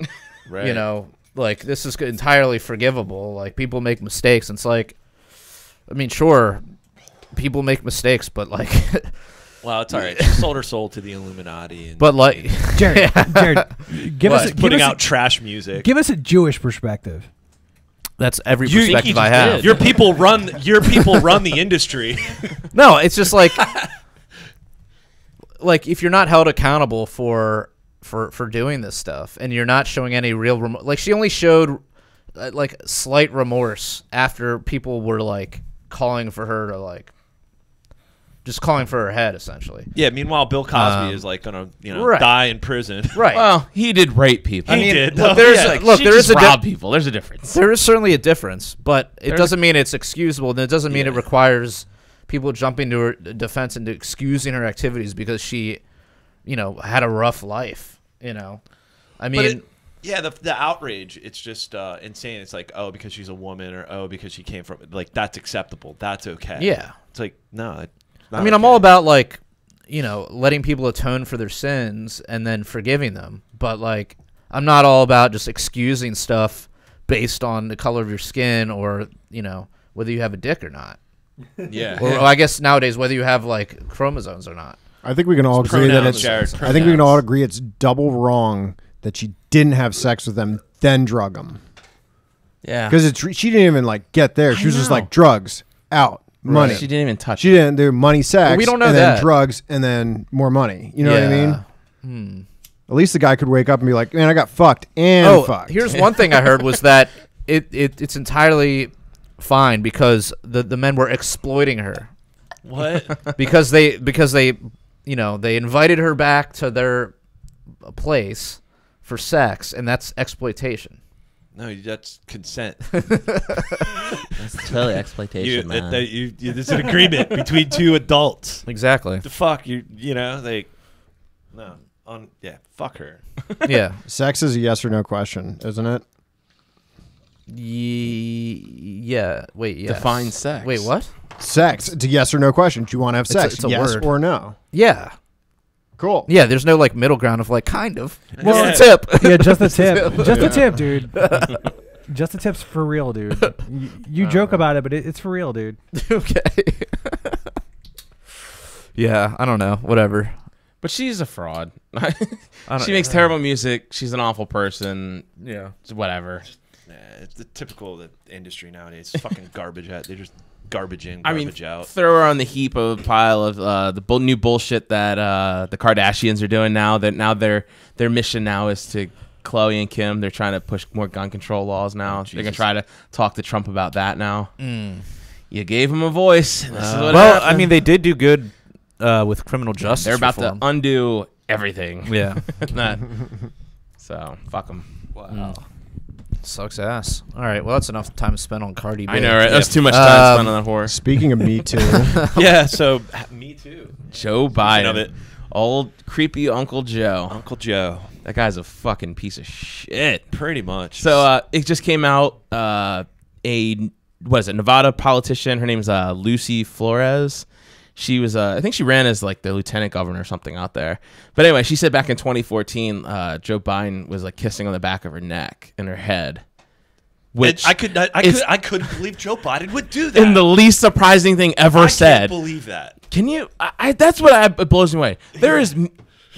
Speaker 4: right.
Speaker 2: Like, this is entirely forgivable. Like, people make mistakes. And it's like, I mean, sure, people make mistakes, but like,
Speaker 4: well, it's all right. She sold her soul to the Illuminati. And,
Speaker 2: but like,
Speaker 5: Jared, give us
Speaker 4: putting out trash music.
Speaker 5: Give us a Jewish perspective.
Speaker 2: That's every perspective I have.
Speaker 4: Your people run the industry.
Speaker 2: No, it's just like, if you're not held accountable for doing this stuff, and you're not showing any real like, she only showed like slight remorse after people were like calling for her to like, just calling for her head, essentially.
Speaker 4: Yeah. Meanwhile, Bill Cosby is like gonna die in prison.
Speaker 2: Right.
Speaker 1: Well, he did rape people.
Speaker 4: He did.
Speaker 1: Look,
Speaker 2: there is a
Speaker 1: rob people. There's a difference.
Speaker 2: There is certainly a difference, but it doesn't mean it's excusable, and it doesn't mean it requires people jumping to her defense and excusing her activities because she, had a rough life. I mean.
Speaker 4: The outrage, it's just insane. It's like, oh, because she's a woman, or oh, because she came from, like, that's acceptable. That's okay.
Speaker 2: Yeah.
Speaker 4: It's like, no.
Speaker 2: I mean, I'm all about, like, letting people atone for their sins and then forgiving them. But, like, I'm not all about just excusing stuff based on the color of your skin or, whether you have a dick or not.
Speaker 1: Yeah.
Speaker 2: Or I guess nowadays, whether you have, like, chromosomes or not.
Speaker 3: I think we can all agree that it's. I think we can all agree it's double wrong that she didn't have sex with them, then drug them.
Speaker 1: Yeah.
Speaker 3: Because she didn't even like get there. She was just like drugs, out, money.
Speaker 1: She didn't even touch.
Speaker 3: She didn't do money, sex.
Speaker 2: Well, we don't know
Speaker 3: and
Speaker 2: that.
Speaker 3: Then drugs, and then more money. You know what I mean? At least the guy could wake up and be like, "Man, I got fucked and fucked."
Speaker 2: Here's one thing I heard was that it's entirely fine because the men were exploiting her.
Speaker 4: What?
Speaker 2: because they they invited her back to their place for sex, and that's exploitation.
Speaker 4: No, that's consent.
Speaker 1: That's totally exploitation, man.
Speaker 4: There's an agreement between two adults.
Speaker 2: Exactly.
Speaker 4: The fuck fuck her.
Speaker 2: Yeah.
Speaker 3: Sex is a yes or no question, isn't it?
Speaker 2: Yeah. Wait. Yes.
Speaker 1: Define sex.
Speaker 2: Wait. What?
Speaker 3: Sex. It's a yes or no question. Do you want to have sex?
Speaker 2: It's a
Speaker 3: yes
Speaker 2: word.
Speaker 3: or no?
Speaker 2: Yeah.
Speaker 3: Cool.
Speaker 2: Yeah. There's no like middle ground of like kind of.
Speaker 5: Well,
Speaker 2: What's the tip?
Speaker 5: Yeah, just the tip. Just the tip, dude. Just the tip's for real, dude. You joke about it, but it's for real, dude.
Speaker 2: Okay. Yeah. I don't know. Whatever.
Speaker 1: But she's a fraud. She makes terrible music. She's an awful person.
Speaker 2: Yeah.
Speaker 1: Whatever.
Speaker 4: It's the typical of the industry nowadays. It's fucking garbage out. They're just garbage in, garbage out.
Speaker 1: Throw her on the heap of a pile of the new bullshit that the Kardashians are doing now. That now their mission now is to Khloe and Kim. They're trying to push more gun control laws now. They're gonna try to talk to Trump about that now. You gave him a voice. This is what happened.
Speaker 2: I mean, they did do good with criminal justice.
Speaker 1: They're about
Speaker 2: reform.
Speaker 1: to undo everything.
Speaker 2: Yeah.
Speaker 1: So fuck them.
Speaker 4: Wow.
Speaker 2: Sucks ass. All right. Well, that's enough time spent on Cardi B.
Speaker 1: I know, right? That's too much time spent on that whore.
Speaker 3: Speaking of Me Too.
Speaker 4: Yeah, so Me Too.
Speaker 1: Joe Biden.
Speaker 4: Of it.
Speaker 1: Old creepy Uncle Joe.
Speaker 4: Uncle Joe.
Speaker 1: That guy's a fucking piece of shit.
Speaker 4: Pretty much.
Speaker 1: So it just came out, Nevada politician. Her name's Lucy Flores. She was, I think she ran as like the lieutenant governor or something out there. But anyway, she said back in 2014, Joe Biden was like kissing on the back of her neck and her head. Which
Speaker 4: I couldn't believe Joe Biden would do that.
Speaker 1: And the least surprising thing ever said.
Speaker 4: I can't believe that.
Speaker 1: Can you? That's what it blows me away. There is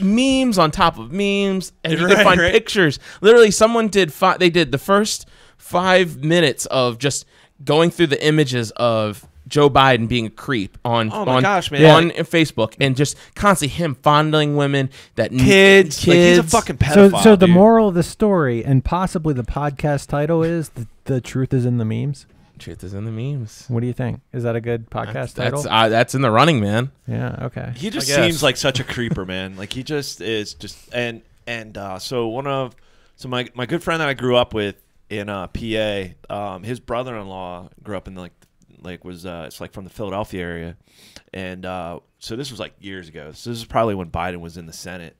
Speaker 1: memes on top of memes, and you can find pictures. Literally, someone did. They did the first 5 minutes of just going through the images of Joe Biden being a creep on
Speaker 4: gosh, man.
Speaker 1: on Facebook, and just constantly him fondling women that
Speaker 4: kids. Like, he's a fucking pedophile.
Speaker 5: So the moral of the story, and possibly the podcast title, is the truth is in the memes.
Speaker 1: Truth is in the memes.
Speaker 5: What do you think? Is that a good podcast title?
Speaker 1: That's in the running, man.
Speaker 5: Yeah. Okay.
Speaker 4: He just seems like such a creeper, man. Like, he just is so my good friend that I grew up with in PA, his brother-in-law grew up in it's like from the Philadelphia area, and so this was like years ago. So this is probably when Biden was in the Senate,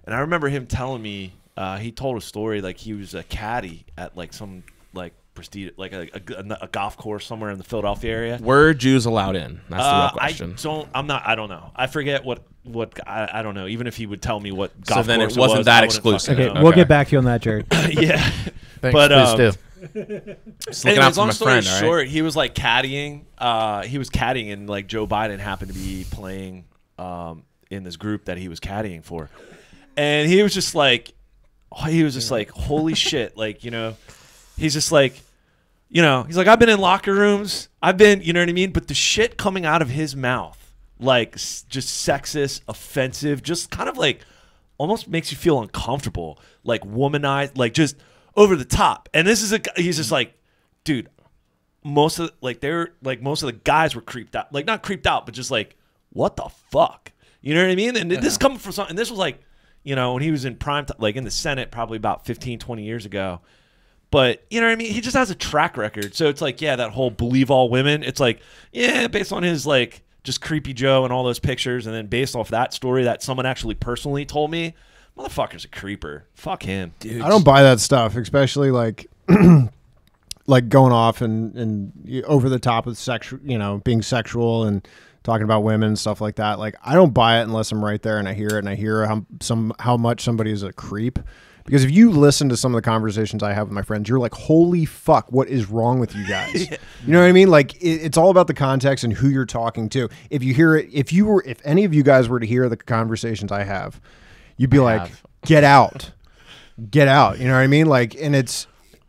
Speaker 4: and I remember him telling me he told a story like he was a caddy at like some like prestige like a golf course somewhere in the Philadelphia area.
Speaker 1: Were Jews allowed in? That's the real question.
Speaker 4: I don't know. I forget what I don't know. Even if he would tell me what golf
Speaker 1: so then
Speaker 4: course
Speaker 1: it wasn't
Speaker 4: was,
Speaker 1: that exclusive.
Speaker 5: Okay, we'll get back to you on that, Jared.
Speaker 4: Yeah.
Speaker 2: Thanks,
Speaker 4: but
Speaker 2: please do.
Speaker 4: Anyways, long story short, he was like caddying. He was caddying, and like Joe Biden happened to be playing in this group that he was caddying for, and he was just like, holy shit, like, you know, he's just like, you know, he's like, I've been in locker rooms, you know what I mean, but the shit coming out of his mouth, like, just sexist, offensive, just kind of like almost makes you feel uncomfortable, like womanized, like just over the top. And this is he's just like, dude, most of the guys were creeped out, like not creeped out, but just like, what the fuck, you know what I mean? And this coming from something, and this was like, you know, when he was in prime time, like in the Senate, probably about 15, 20 years ago. But you know what I mean? He just has a track record. So it's like, yeah, that whole believe all women. It's like, yeah, based on his like just creepy Joe and all those pictures, and then based off that story that someone actually personally told me, motherfucker's a creeper. Fuck him, dude.
Speaker 3: I don't buy that stuff, especially like like going off and over the top with sexual, you know, being sexual and talking about women and stuff like that. Like, I don't buy it unless I'm right there and I hear it, and I hear how much somebody is a creep. Because if you listen to some of the conversations I have with my friends, you're like, holy fuck, what is wrong with you guys? You know what I mean? Like, it's all about the context and who you're talking to. If you hear it, if any of you guys were to hear the conversations I have, you'd be like, get out. Get out. You know what I mean? Like, and it's,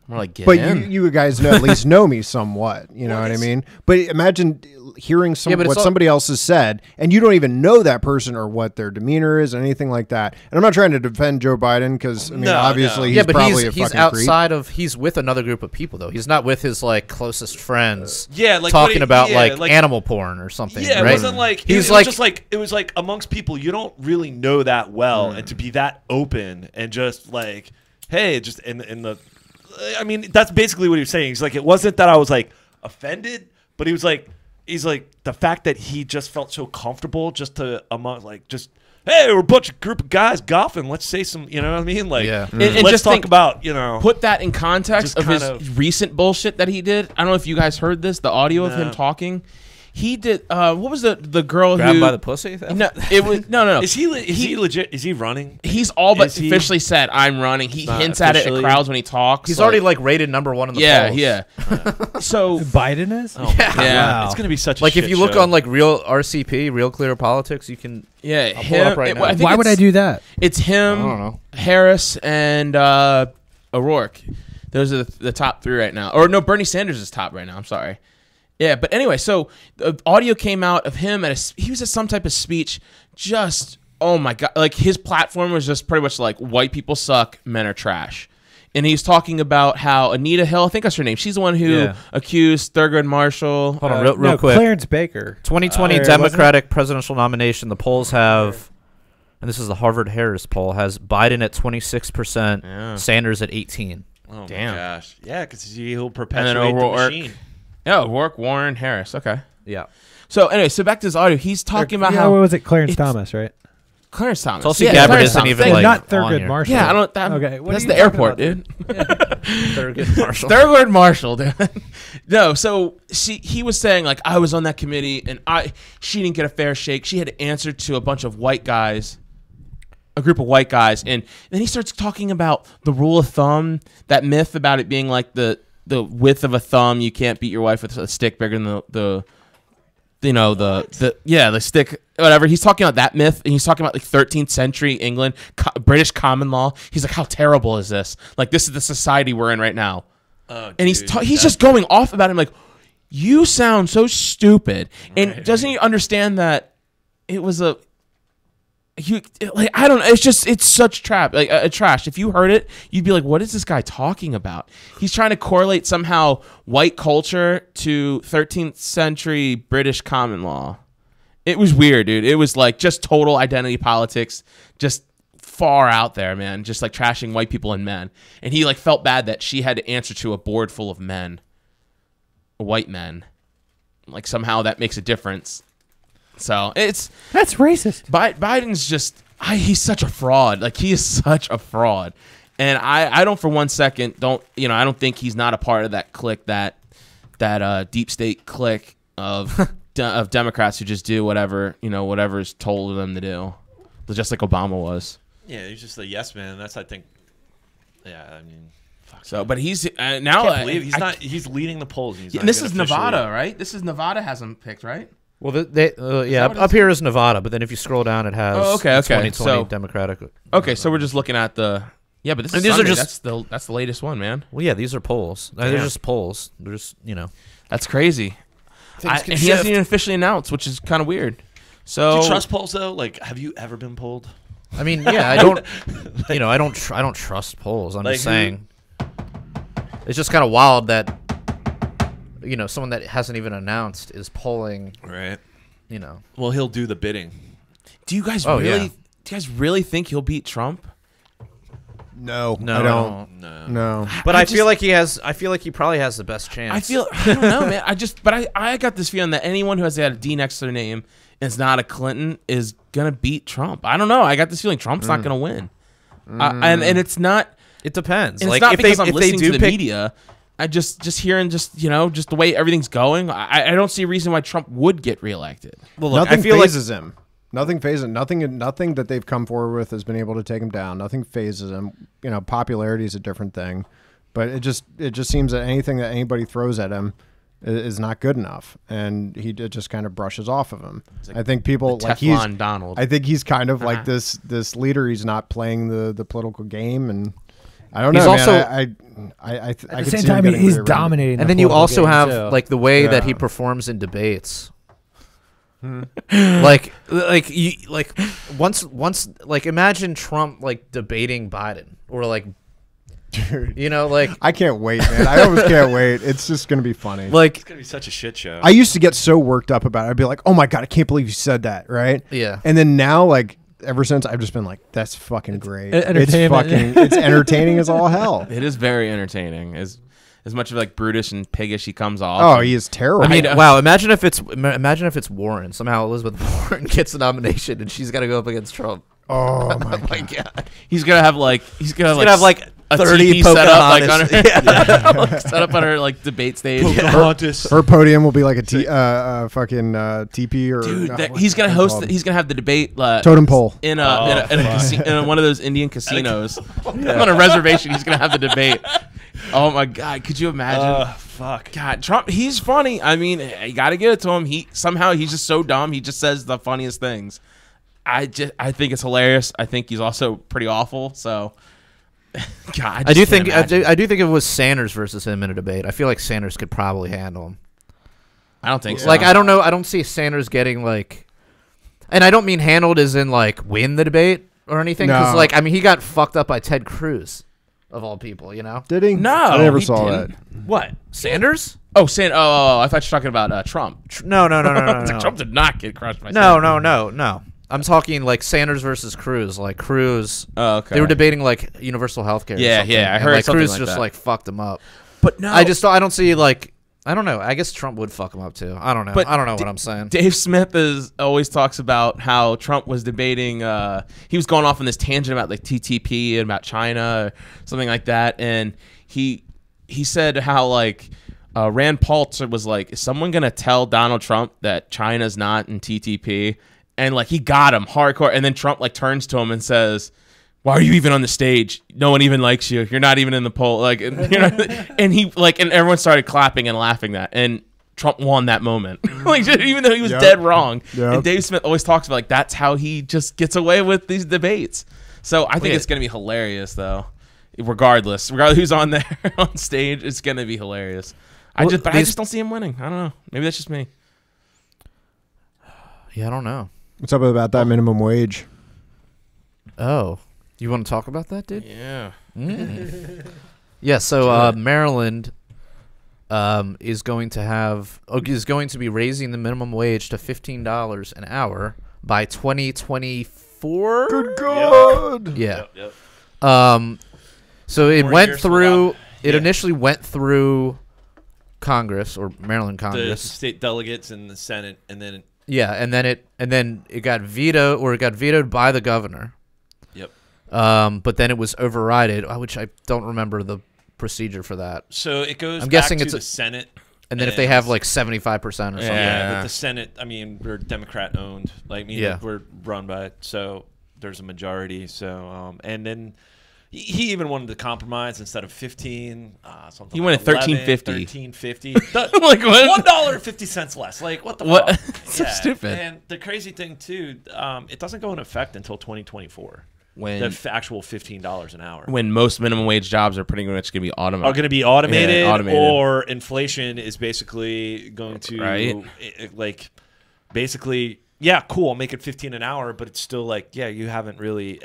Speaker 1: more like, get
Speaker 3: but
Speaker 1: in.
Speaker 3: you guys know, at least know me somewhat. You know what I mean? But imagine hearing what somebody else has said, and you don't even know that person or what their demeanor is, or anything like that. And I'm not trying to defend Joe Biden, because I mean, obviously, he's probably a fucking
Speaker 2: he's outside of. He's with another group of people, though. He's not with his like closest friends.
Speaker 4: Like
Speaker 2: talking about like animal porn or something.
Speaker 4: Yeah,
Speaker 2: right?
Speaker 4: It wasn't like it was like amongst people you don't really know that well, and to be that open and just like, hey, just in the. I mean, that's basically what he was saying. He's like, it wasn't that I was like offended, but he's like the fact that he just felt so comfortable just to hey, we're a group of guys golfing. Let's say some, you know what I mean? Like,
Speaker 1: and
Speaker 4: let's
Speaker 1: just
Speaker 4: talk about, you know,
Speaker 1: put that in context of his recent bullshit that he did. I don't know if you guys heard this, the audio of him talking. He did. What was the girl
Speaker 2: grabbed
Speaker 1: who
Speaker 2: by the pussy?
Speaker 1: No, it was no.
Speaker 4: Is he legit? Is he running?
Speaker 1: He's all but officially said, "I'm running." He hints at it at crowds when he talks.
Speaker 2: He's already like rated #1 in the polls.
Speaker 1: Yeah. So
Speaker 5: Biden is.
Speaker 4: Oh,
Speaker 1: yeah.
Speaker 4: Wow. It's gonna be such a
Speaker 2: like
Speaker 4: shit
Speaker 2: if you look
Speaker 4: show.
Speaker 2: on like Real RCP, Real Clear Politics, you can
Speaker 1: yeah.
Speaker 2: I'll pull it up right now.
Speaker 5: Why would I do that?
Speaker 1: It's him,
Speaker 2: I don't know.
Speaker 1: Harris, and O'Rourke. Those are the top three right now. Or no, Bernie Sanders is top right now. I'm sorry. Yeah, but anyway, so the audio came out of him he was at some type of speech. Just, oh my God, like his platform was just pretty much like, white people suck, men are trash. And he's talking about how Anita Hill, I think that's her name, she's the one who accused Thurgood Marshall.
Speaker 2: Hold on, real quick.
Speaker 5: Clarence Baker.
Speaker 2: 2020 Democratic presidential nomination. The polls have, and this is the Harvard Harris poll, has Biden at 26%, Sanders at 18.
Speaker 4: Oh
Speaker 1: damn.
Speaker 4: My gosh. Yeah, because he'll perpetuate the machine.
Speaker 1: Yeah, O'Rourke, Warren, Harris. Okay.
Speaker 2: Yeah.
Speaker 1: So anyway, so back to this audio. He's talking about how.
Speaker 5: What was it? Clarence Thomas, right?
Speaker 1: Clarence Thomas.
Speaker 2: Tulsi Gabbard isn't even like
Speaker 5: not
Speaker 2: on
Speaker 5: Thurgood
Speaker 2: here.
Speaker 5: Marshall.
Speaker 1: Yeah, I don't.
Speaker 5: Okay,
Speaker 1: that's the airport, dude.
Speaker 2: Thurgood Marshall.
Speaker 1: Thurgood Marshall, dude. No, so he was saying like, I was on that committee and she didn't get a fair shake. She had to answer to a bunch of white guys, a group of white guys, and then he starts talking about the rule of thumb, that myth about it being like the width of a thumb. You can't beat your wife with a stick bigger than the stick, whatever. He's talking about that myth, and he's talking about like 13th century England, British common law. He's like, how terrible is this? Like, this is the society we're in right now. And he's just going off about him like, you sound so stupid. And doesn't he understand that it was a like, I don't know. It's such trash. If you heard it, you'd be like, what is this guy talking about? He's trying to correlate somehow white culture to 13th century British common law. It was weird, dude. It was like just total identity politics, just far out there, man. Just like trashing white people and men. And he like felt bad that she had to answer to a board full of men, white men. Like somehow that makes a difference. So that's
Speaker 5: racist.
Speaker 1: Biden's just he's such a fraud. Like he is such a fraud. And I don't for one second I don't think he's not a part of that clique, that deep state clique of Democrats who just do whatever's told them to do, just like Obama was.
Speaker 4: Yeah, he's just a yes man. That's I think. Yeah, I mean. Fuck
Speaker 1: So, but he's now.
Speaker 4: I can't believe he's not. He's leading the polls.
Speaker 1: And this is Nevada, right? This is Nevada has him picked, right?
Speaker 2: Well, up here is Nevada, but then if you scroll down, it has 2020 Democratic.
Speaker 1: Okay, so we're just looking at the but this is Sunday. That's the latest one, man.
Speaker 2: Well, yeah, these are polls. They're just polls. They're just
Speaker 1: That's crazy. And he hasn't even officially announced, which is kind of weird. So,
Speaker 4: do you trust polls though? Like, have you ever been polled?
Speaker 2: I mean, yeah, I don't. I don't trust polls. I'm just saying. It's just kind of wild that someone that hasn't even announced is polling.
Speaker 4: Right. Well, he'll do the bidding.
Speaker 1: Do you guys really think he'll beat Trump?
Speaker 3: No, I don't. No.
Speaker 2: But I feel like he has. I feel like he probably has the best chance.
Speaker 1: I don't know, man. I got this feeling that anyone who has had a D next to their name and is not a Clinton is gonna beat Trump. I don't know. I got this feeling Trump's not gonna win. And it's not.
Speaker 2: It depends.
Speaker 1: It's not because I'm listening to the media. I just hearing just the way everything's going. I don't see a reason why Trump would get reelected.
Speaker 3: Well, look, nothing phases him. Nothing phases him. Nothing that they've come forward with has been able to take him down. Nothing phases him. Popularity is a different thing, but it just seems that anything that anybody throws at him is not good enough, and he just kind of brushes off of him. Like I think people like
Speaker 1: Teflon Donald.
Speaker 3: I think he's kind of like this leader. He's not playing the political game, and I don't know. He's also
Speaker 5: at the same time he's dominating.
Speaker 2: And then you also have like the way that he performs in debates. like once imagine Trump like debating Biden or like. Dude,
Speaker 3: I can't wait, man. I almost can't wait. It's just gonna be funny.
Speaker 4: Like it's gonna be such a shit show.
Speaker 3: I used to get so worked up about it. I'd be like, "Oh my god, I can't believe you said that!" Right?
Speaker 2: Yeah.
Speaker 3: And then now, like, ever since, I've just been like, "That's fucking great. It's entertaining as all hell."
Speaker 1: It is very entertaining. As much of like brutish and piggish he comes off.
Speaker 3: Oh, he is terrible.
Speaker 2: I mean, wow. Imagine if it's Warren. Somehow Elizabeth Warren gets the nomination and she's got to go up against Trump.
Speaker 3: Oh my god.
Speaker 1: He's gonna have like a
Speaker 2: 30
Speaker 1: set up like on her, set up on her like debate stage.
Speaker 3: Her podium will be like a fucking teepee or.
Speaker 1: Dude, he's gonna host. He's gonna have the debate
Speaker 3: totem pole
Speaker 1: in one of those Indian casinos on a reservation. He's gonna have the debate. Oh my god, could you imagine?
Speaker 4: Fuck.
Speaker 1: God, Trump. He's funny. I mean, you got to give it to him. He's just so dumb. He just says the funniest things. I think it's hilarious. I think he's also pretty awful. So. God,
Speaker 2: I do think if it was Sanders versus him in a debate, I feel like Sanders could probably handle him.
Speaker 1: I don't think so.
Speaker 2: Like, I don't know. I don't see Sanders getting like, and I don't mean handled as in like win the debate or anything. Because like, I mean, he got fucked up by Ted Cruz, of all people.
Speaker 3: Did he?
Speaker 1: No,
Speaker 3: I never saw that.
Speaker 2: What? Sanders?
Speaker 1: Oh, I thought you were talking about Trump.
Speaker 2: No.
Speaker 1: Trump did not get crushed by.
Speaker 2: No. I'm talking like Sanders versus Cruz. Like Cruz, they were debating like universal health care.
Speaker 1: Yeah, I heard
Speaker 2: like,
Speaker 1: something
Speaker 2: Cruz
Speaker 1: like
Speaker 2: just
Speaker 1: that.
Speaker 2: like fucked him up.
Speaker 1: But no,
Speaker 2: I don't see like I don't know. I guess Trump would fuck him up too. I don't know.
Speaker 1: But
Speaker 2: I don't know what I'm saying.
Speaker 1: Dave Smith always talks about how Trump was debating. He was going off on this tangent about like TTP and about China or something like that, and he said how like. Rand Paul was like, is someone going to tell Donald Trump that China's not in TTP? And like he got him hardcore. And then Trump like turns to him and says, why are you even on the stage? No one even likes you. You're not even in the poll. Like, and he like, and everyone started clapping and laughing that. And Trump won that moment. Like, even though he was dead wrong. Yep. And Dave Smith always talks about like, that's how he just gets away with these debates. So I think it's going to be hilarious though. Regardless who's on there on stage, it's going to be hilarious. I just don't see him winning. I don't know. Maybe that's just me.
Speaker 2: Yeah, I don't know.
Speaker 3: What's up about that minimum wage?
Speaker 2: Oh, you want to talk about that, dude?
Speaker 1: Yeah.
Speaker 2: Yeah. So Maryland is going to be raising the minimum wage to $15 an hour by 2024.
Speaker 3: Good God.
Speaker 2: Yeah.
Speaker 4: Yep.
Speaker 2: So it
Speaker 4: More
Speaker 2: went
Speaker 4: years
Speaker 2: through.
Speaker 4: allowed.
Speaker 2: It initially went through Congress or Maryland
Speaker 4: The
Speaker 2: Congress.
Speaker 4: state delegates and the Senate, and then
Speaker 2: Yeah, and then it got vetoed, or it got vetoed by the governor.
Speaker 4: yep.
Speaker 2: But then it was overrided, which I don't remember the procedure for that.
Speaker 4: So it goes.
Speaker 2: I'm
Speaker 4: back
Speaker 2: guessing
Speaker 4: to
Speaker 2: it's
Speaker 4: the Senate,
Speaker 2: And then if they have like 75% or something.
Speaker 1: Yeah.
Speaker 4: but the Senate, I mean, we're Democrat owned. Like, I mean,
Speaker 2: Yeah.
Speaker 4: we're run by, so there's a majority. So, and then he even wanted to compromise instead of 15. Something
Speaker 1: He
Speaker 4: like
Speaker 1: wanted 13.50.
Speaker 4: 13.50.
Speaker 1: Like what?
Speaker 4: $1.50 less. Like, what the
Speaker 1: What?
Speaker 4: fuck?
Speaker 1: So stupid.
Speaker 4: And the crazy thing too, it doesn't go into effect until 2024.
Speaker 1: When
Speaker 4: The actual $15 an hour.
Speaker 1: when most minimum wage jobs are pretty much going to be automated.
Speaker 4: Are going to be automated,
Speaker 1: Yeah, automated.
Speaker 4: or inflation is basically going to
Speaker 1: Right.
Speaker 4: like basically, yeah, cool, I'll make it 15 an hour, but it's still like, yeah, you haven't really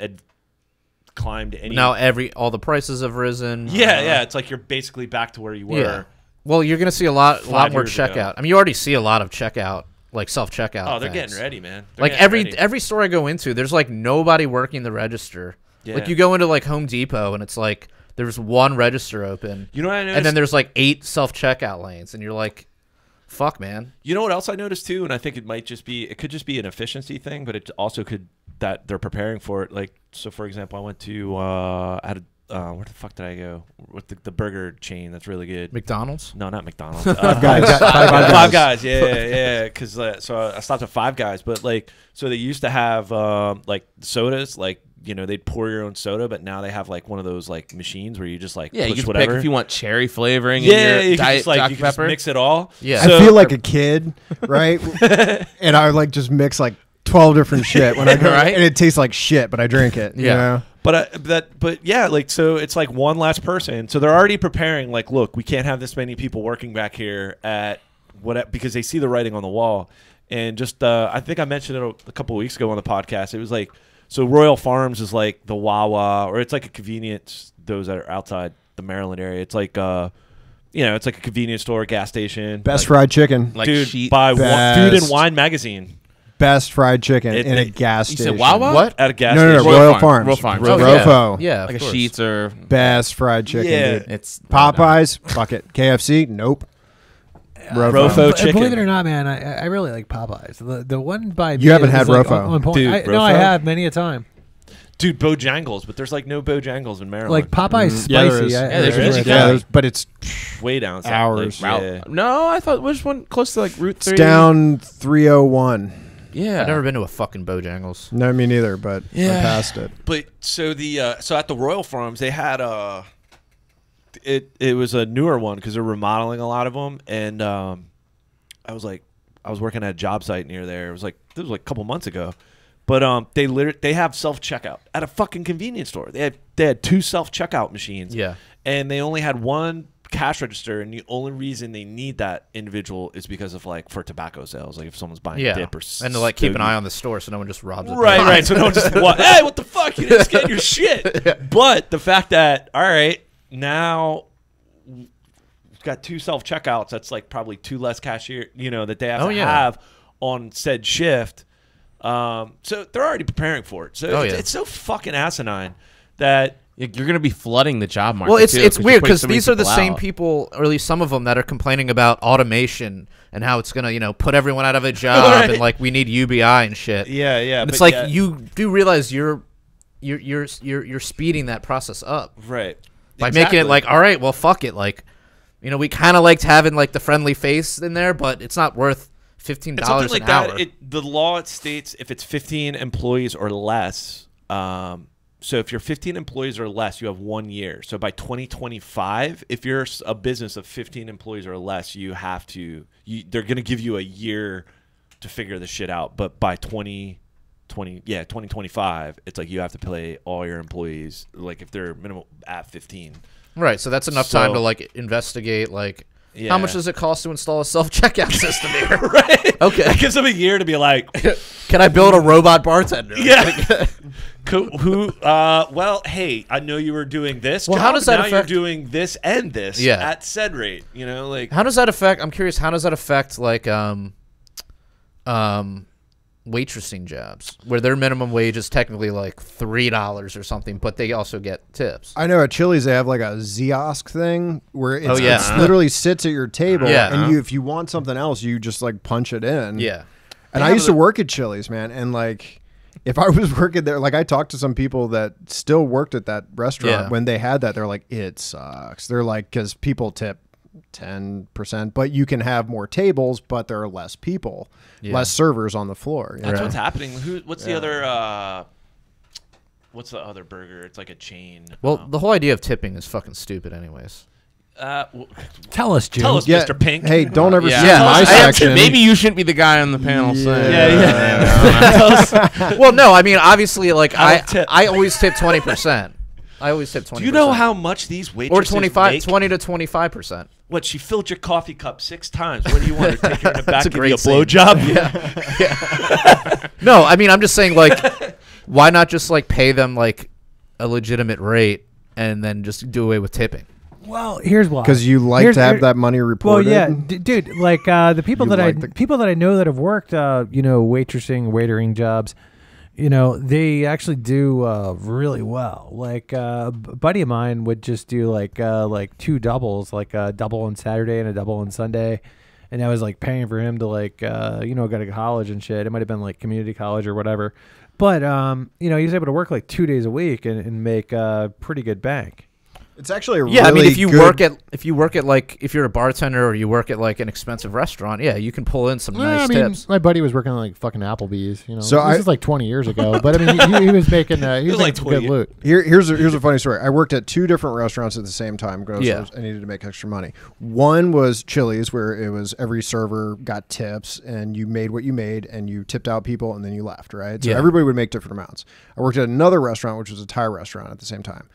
Speaker 4: climbed any.
Speaker 2: Now all the prices have risen.
Speaker 4: Yeah, it's like you're basically back to where you were.
Speaker 2: Yeah. Well, you're going to see a lot
Speaker 4: 5
Speaker 2: more
Speaker 4: years ago.
Speaker 2: checkout. I mean, you already see a lot of checkout, like self-checkout.
Speaker 4: Oh, they're
Speaker 2: things.
Speaker 4: getting ready, man. They're
Speaker 2: Like
Speaker 4: getting ready.
Speaker 2: every store I go into, there's like nobody working the register.
Speaker 4: Yeah.
Speaker 2: Like you go into like Home Depot and it's like there's one register open.
Speaker 4: You know what I noticed?
Speaker 2: And then there's like 8 self-checkout lanes, and you're like, fuck, man.
Speaker 4: You know what else I noticed too, and I think it could just be an efficiency thing, but it also could that they're preparing for it. Like, so for example, I went to where the fuck did I go? With the burger chain that's really good.
Speaker 2: McDonald's?
Speaker 4: No, not McDonald's.
Speaker 3: Five Guys.
Speaker 4: Five Guys. Yeah. Because so I stopped at Five Guys, but like, so they used to have like sodas, like, you know, they'd pour your own soda, but now they have like one of those like machines where you just like
Speaker 1: Yeah, you
Speaker 4: push
Speaker 1: can
Speaker 4: whatever.
Speaker 1: pick if you want cherry flavoring.
Speaker 4: Yeah,
Speaker 1: in your
Speaker 4: you can
Speaker 1: Diet
Speaker 4: just like
Speaker 1: Dr.
Speaker 4: you can just
Speaker 1: Pepper.
Speaker 4: mix it all.
Speaker 2: Yeah.
Speaker 3: I
Speaker 4: So-
Speaker 3: feel like a kid, right? And I like just mix like 12 different shit when I go,
Speaker 1: Right?
Speaker 3: and it tastes like shit, but I drink it. You
Speaker 2: Yeah.
Speaker 3: know?
Speaker 4: But yeah, like, so it's like one less person. So they're already preparing. Like, look, we can't have this many people working back here at because they see the writing on the wall. And just I think I mentioned it a couple of weeks ago on the podcast. It was like, so Royal Farms is like the Wawa, or it's like a convenience. Those that are outside the Maryland area, it's like it's like a convenience store, gas station.
Speaker 3: Best
Speaker 4: like,
Speaker 3: fried chicken.
Speaker 1: Like
Speaker 4: dude,
Speaker 1: sheet.
Speaker 4: by Food and
Speaker 3: Best.
Speaker 4: Wine magazine
Speaker 3: Best fried chicken
Speaker 4: It-
Speaker 3: in a
Speaker 4: it-
Speaker 3: gas
Speaker 1: you
Speaker 3: station.
Speaker 1: said Wawa?
Speaker 2: What?
Speaker 4: at a gas
Speaker 3: No,
Speaker 4: station.
Speaker 3: Royal
Speaker 1: Farms.
Speaker 3: Farms.
Speaker 1: Royal Farms.
Speaker 2: Oh,
Speaker 3: Rofo.
Speaker 2: Yeah,
Speaker 1: Like
Speaker 2: of
Speaker 1: a
Speaker 2: course.
Speaker 1: sheets or
Speaker 3: Best fried chicken,
Speaker 4: Yeah.
Speaker 3: dude.
Speaker 1: it's
Speaker 3: Popeyes, fuck it. KFC, nope.
Speaker 4: Rofo
Speaker 5: Believe
Speaker 4: chicken.
Speaker 5: it or not, man, I really like Popeyes. The one by
Speaker 3: You haven't had
Speaker 5: is, like,
Speaker 3: Rofo.
Speaker 5: on point.
Speaker 4: Dude,
Speaker 5: No, I
Speaker 4: Rofo?
Speaker 5: have many a time.
Speaker 4: Dude, Bojangles, but there's like no Bojangles in Maryland.
Speaker 5: Like Popeyes
Speaker 3: Yeah, there
Speaker 5: spicy.
Speaker 3: is.
Speaker 5: I-
Speaker 1: Yeah, there's
Speaker 5: I
Speaker 1: really
Speaker 5: really
Speaker 1: good.
Speaker 3: Yeah,
Speaker 5: like.
Speaker 3: there's- but it's
Speaker 4: way down south.
Speaker 3: Hours.
Speaker 4: Like,
Speaker 1: route.
Speaker 4: yeah.
Speaker 1: No, I thought which one close to like Route 3.
Speaker 3: down 301.
Speaker 1: Yeah.
Speaker 2: I've never been to a fucking Bojangles.
Speaker 3: No, me neither, but I
Speaker 1: Yeah.
Speaker 3: passed it.
Speaker 4: But so so at the Royal Farms they had it was a newer one because they're remodeling a lot of them, and I was working at a job site near there. This was like a couple months ago, but they have self checkout at a fucking convenience store. They had 2 self checkout machines.
Speaker 2: Yeah.
Speaker 4: And they only had 1 cash register, and the only reason they need that individual is because of like for tobacco sales, like if someone's buying
Speaker 2: Yeah.
Speaker 4: dip or
Speaker 2: And to like keep an
Speaker 4: stogie.
Speaker 2: eye on the store so no one just robs it.
Speaker 4: Right. So no one just hey, what the fuck? You didn't scan your shit. But the fact that all right, now we've got 2 self checkouts. That's like probably 2 less cashier, that they have to have on said shift. So they're already preparing for it. So it's so fucking asinine that.
Speaker 1: You're going to be flooding the job market.
Speaker 2: Well, it's
Speaker 1: too,
Speaker 2: it's
Speaker 1: you're
Speaker 2: weird
Speaker 1: putting
Speaker 2: because
Speaker 1: so many
Speaker 2: these are the
Speaker 1: people
Speaker 2: same
Speaker 1: out.
Speaker 2: people, or at least some of them, that are complaining about automation and how it's gonna, put everyone out of a job,
Speaker 4: Right.
Speaker 2: and like we need UBI and shit.
Speaker 4: Yeah.
Speaker 2: And it's
Speaker 4: but
Speaker 2: like
Speaker 4: yeah,
Speaker 2: you do realize you're speeding that process up
Speaker 4: right
Speaker 2: by making it like, all right, well, fuck it, like, we kind of liked having like the friendly face in there, but it's not worth $15
Speaker 4: It's something like
Speaker 2: an hour.
Speaker 4: that. The law states if it's 15 employees or less. So if you're 15 employees or less, you have 1 year. So by 2025, if you're a business of 15 employees or less, you have to. They're going to give you a year to figure this shit out. But by 2025, it's like you have to pay all your employees, like if they're minimum at 15.
Speaker 2: Right, so that's enough time
Speaker 4: So-
Speaker 2: to like investigate like
Speaker 4: Yeah.
Speaker 2: How much does it cost to install a self-checkout system here?
Speaker 4: Right.
Speaker 2: Okay.
Speaker 4: It gives them a year to be like,
Speaker 2: can I build a robot bartender?
Speaker 4: yeah. Well, hey, I know you were doing this.
Speaker 2: Well,
Speaker 4: job,
Speaker 2: how does that
Speaker 4: now
Speaker 2: affect?
Speaker 4: You're doing this and this at said rate. You know, like
Speaker 2: how does that affect? I'm curious. How does that affect like waitressing jobs where their minimum wage is technically like $3 or something, but they also get tips?
Speaker 3: I know at Chili's they have like a Ziosk thing where it's,
Speaker 2: yeah.
Speaker 3: it's literally sits at your table,
Speaker 2: Yeah.
Speaker 3: and if you want something else, you just like punch it in.
Speaker 2: Yeah.
Speaker 3: And I used to work at Chili's, man, and like if I was working there, like I talked to some people that still worked at that restaurant when they had that. They're like, it sucks. They're like, because people tip 10%, but you can have more tables, but there are less people, less servers on the floor.
Speaker 4: That's what's happening. What's the other? What's the other burger? It's like a chain.
Speaker 2: Well, the whole idea of tipping is fucking stupid, anyways.
Speaker 5: Tell us, Jim.
Speaker 4: Tell us, Mr. Pink.
Speaker 3: Hey, don't ever see
Speaker 1: Yeah.
Speaker 3: my section.
Speaker 1: Maybe you shouldn't be the guy on the panel saying.
Speaker 2: Well, no, I mean, obviously, like
Speaker 4: tip.
Speaker 2: I always tip 20%. I always tip 20%.
Speaker 4: Do you know how much these waitresses
Speaker 2: or 25,
Speaker 4: make?
Speaker 2: 20 to 25%.
Speaker 4: What, she filled your coffee cup 6 times. What do you want to take her in the back and give you a
Speaker 2: scene.
Speaker 4: blowjob?
Speaker 2: Yeah. No, I mean, I'm just saying, like, why not just like pay them like a legitimate rate and then just do away with tipping?
Speaker 5: Well, here's why.
Speaker 3: Because you like to have that money reported.
Speaker 5: Well, yeah, dude. Like the people that I know that have worked, waitressing, waitering jobs, they actually do really well. Like a buddy of mine would just do like 2 doubles, like a double on Saturday and a double on Sunday, and I was like paying for him to like go to college and shit. It might have been like community college or whatever, but he was able to work like 2 days a week and make pretty good bank.
Speaker 3: It's actually a
Speaker 2: I mean,
Speaker 3: really
Speaker 2: if you work at like if you're a bartender or you work at like an expensive restaurant, you can pull in some nice tips.
Speaker 5: My buddy was working on like fucking Applebee's,
Speaker 3: So
Speaker 5: this is like 20 years ago, but I mean, he was making
Speaker 4: like
Speaker 5: some good loot.
Speaker 3: Here's a funny story. I worked at 2 different restaurants at the same time because I needed to make extra money. One was Chili's, where it was every server got tips, and you made what you made, and you tipped out people, and then you left, right? So everybody would make different amounts. I worked at another restaurant, which was a Thai restaurant at the same time,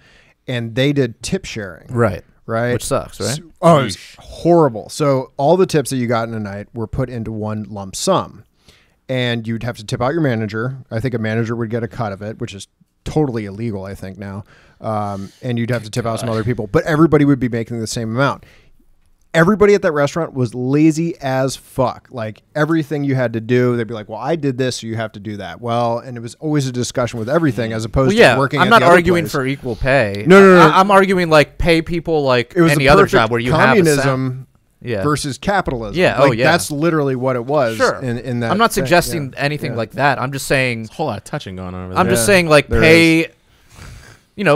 Speaker 3: and they did tip sharing.
Speaker 2: Right.
Speaker 3: Which
Speaker 2: sucks, right?
Speaker 3: So, it was horrible. So all the tips that you got in a night were put into one lump sum, and you'd have to tip out your manager. I think a manager would get a cut of it, which is totally illegal, I think, now. And you'd have to tip out some other people, but everybody would be making the same amount. Everybody at that restaurant was lazy as fuck. Like everything you had to do, they'd be like, well, I did this, so you have to do that. Well, and it was always a discussion with everything as opposed to working
Speaker 2: I'm
Speaker 3: at
Speaker 2: not
Speaker 3: the other
Speaker 2: arguing
Speaker 3: place.
Speaker 2: for equal pay.
Speaker 3: No.
Speaker 2: I'm arguing like pay people like
Speaker 3: It was
Speaker 2: any
Speaker 3: the
Speaker 2: other
Speaker 3: perfect
Speaker 2: job where you
Speaker 3: communism
Speaker 2: have
Speaker 3: versus capitalism.
Speaker 2: Yeah,
Speaker 3: like, that's literally what it was.
Speaker 2: Sure.
Speaker 3: In that
Speaker 2: I'm not
Speaker 3: thing.
Speaker 2: suggesting anything like that. I'm just saying
Speaker 1: There's a whole lot of touching going on over there.
Speaker 2: I'm just saying like
Speaker 3: there
Speaker 2: pay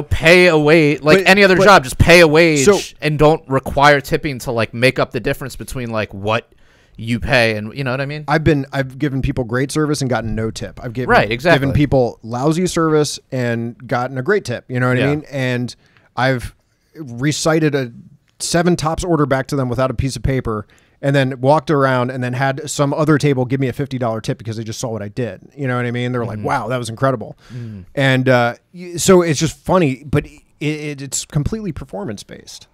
Speaker 2: pay a wage like any other job, just pay a wage and don't require tipping to like make up the difference between like what you pay and you know what I mean?
Speaker 3: I've given people great service and gotten no tip. I've given people lousy service and gotten a great tip. You know what I mean? And I've recited a 7 tops order back to them without a piece of paper, and then walked around and then had some other table give me a $50 tip because they just saw what I did. You know what I mean? They were like, wow, that was incredible. And so it's just funny, but it's completely performance based.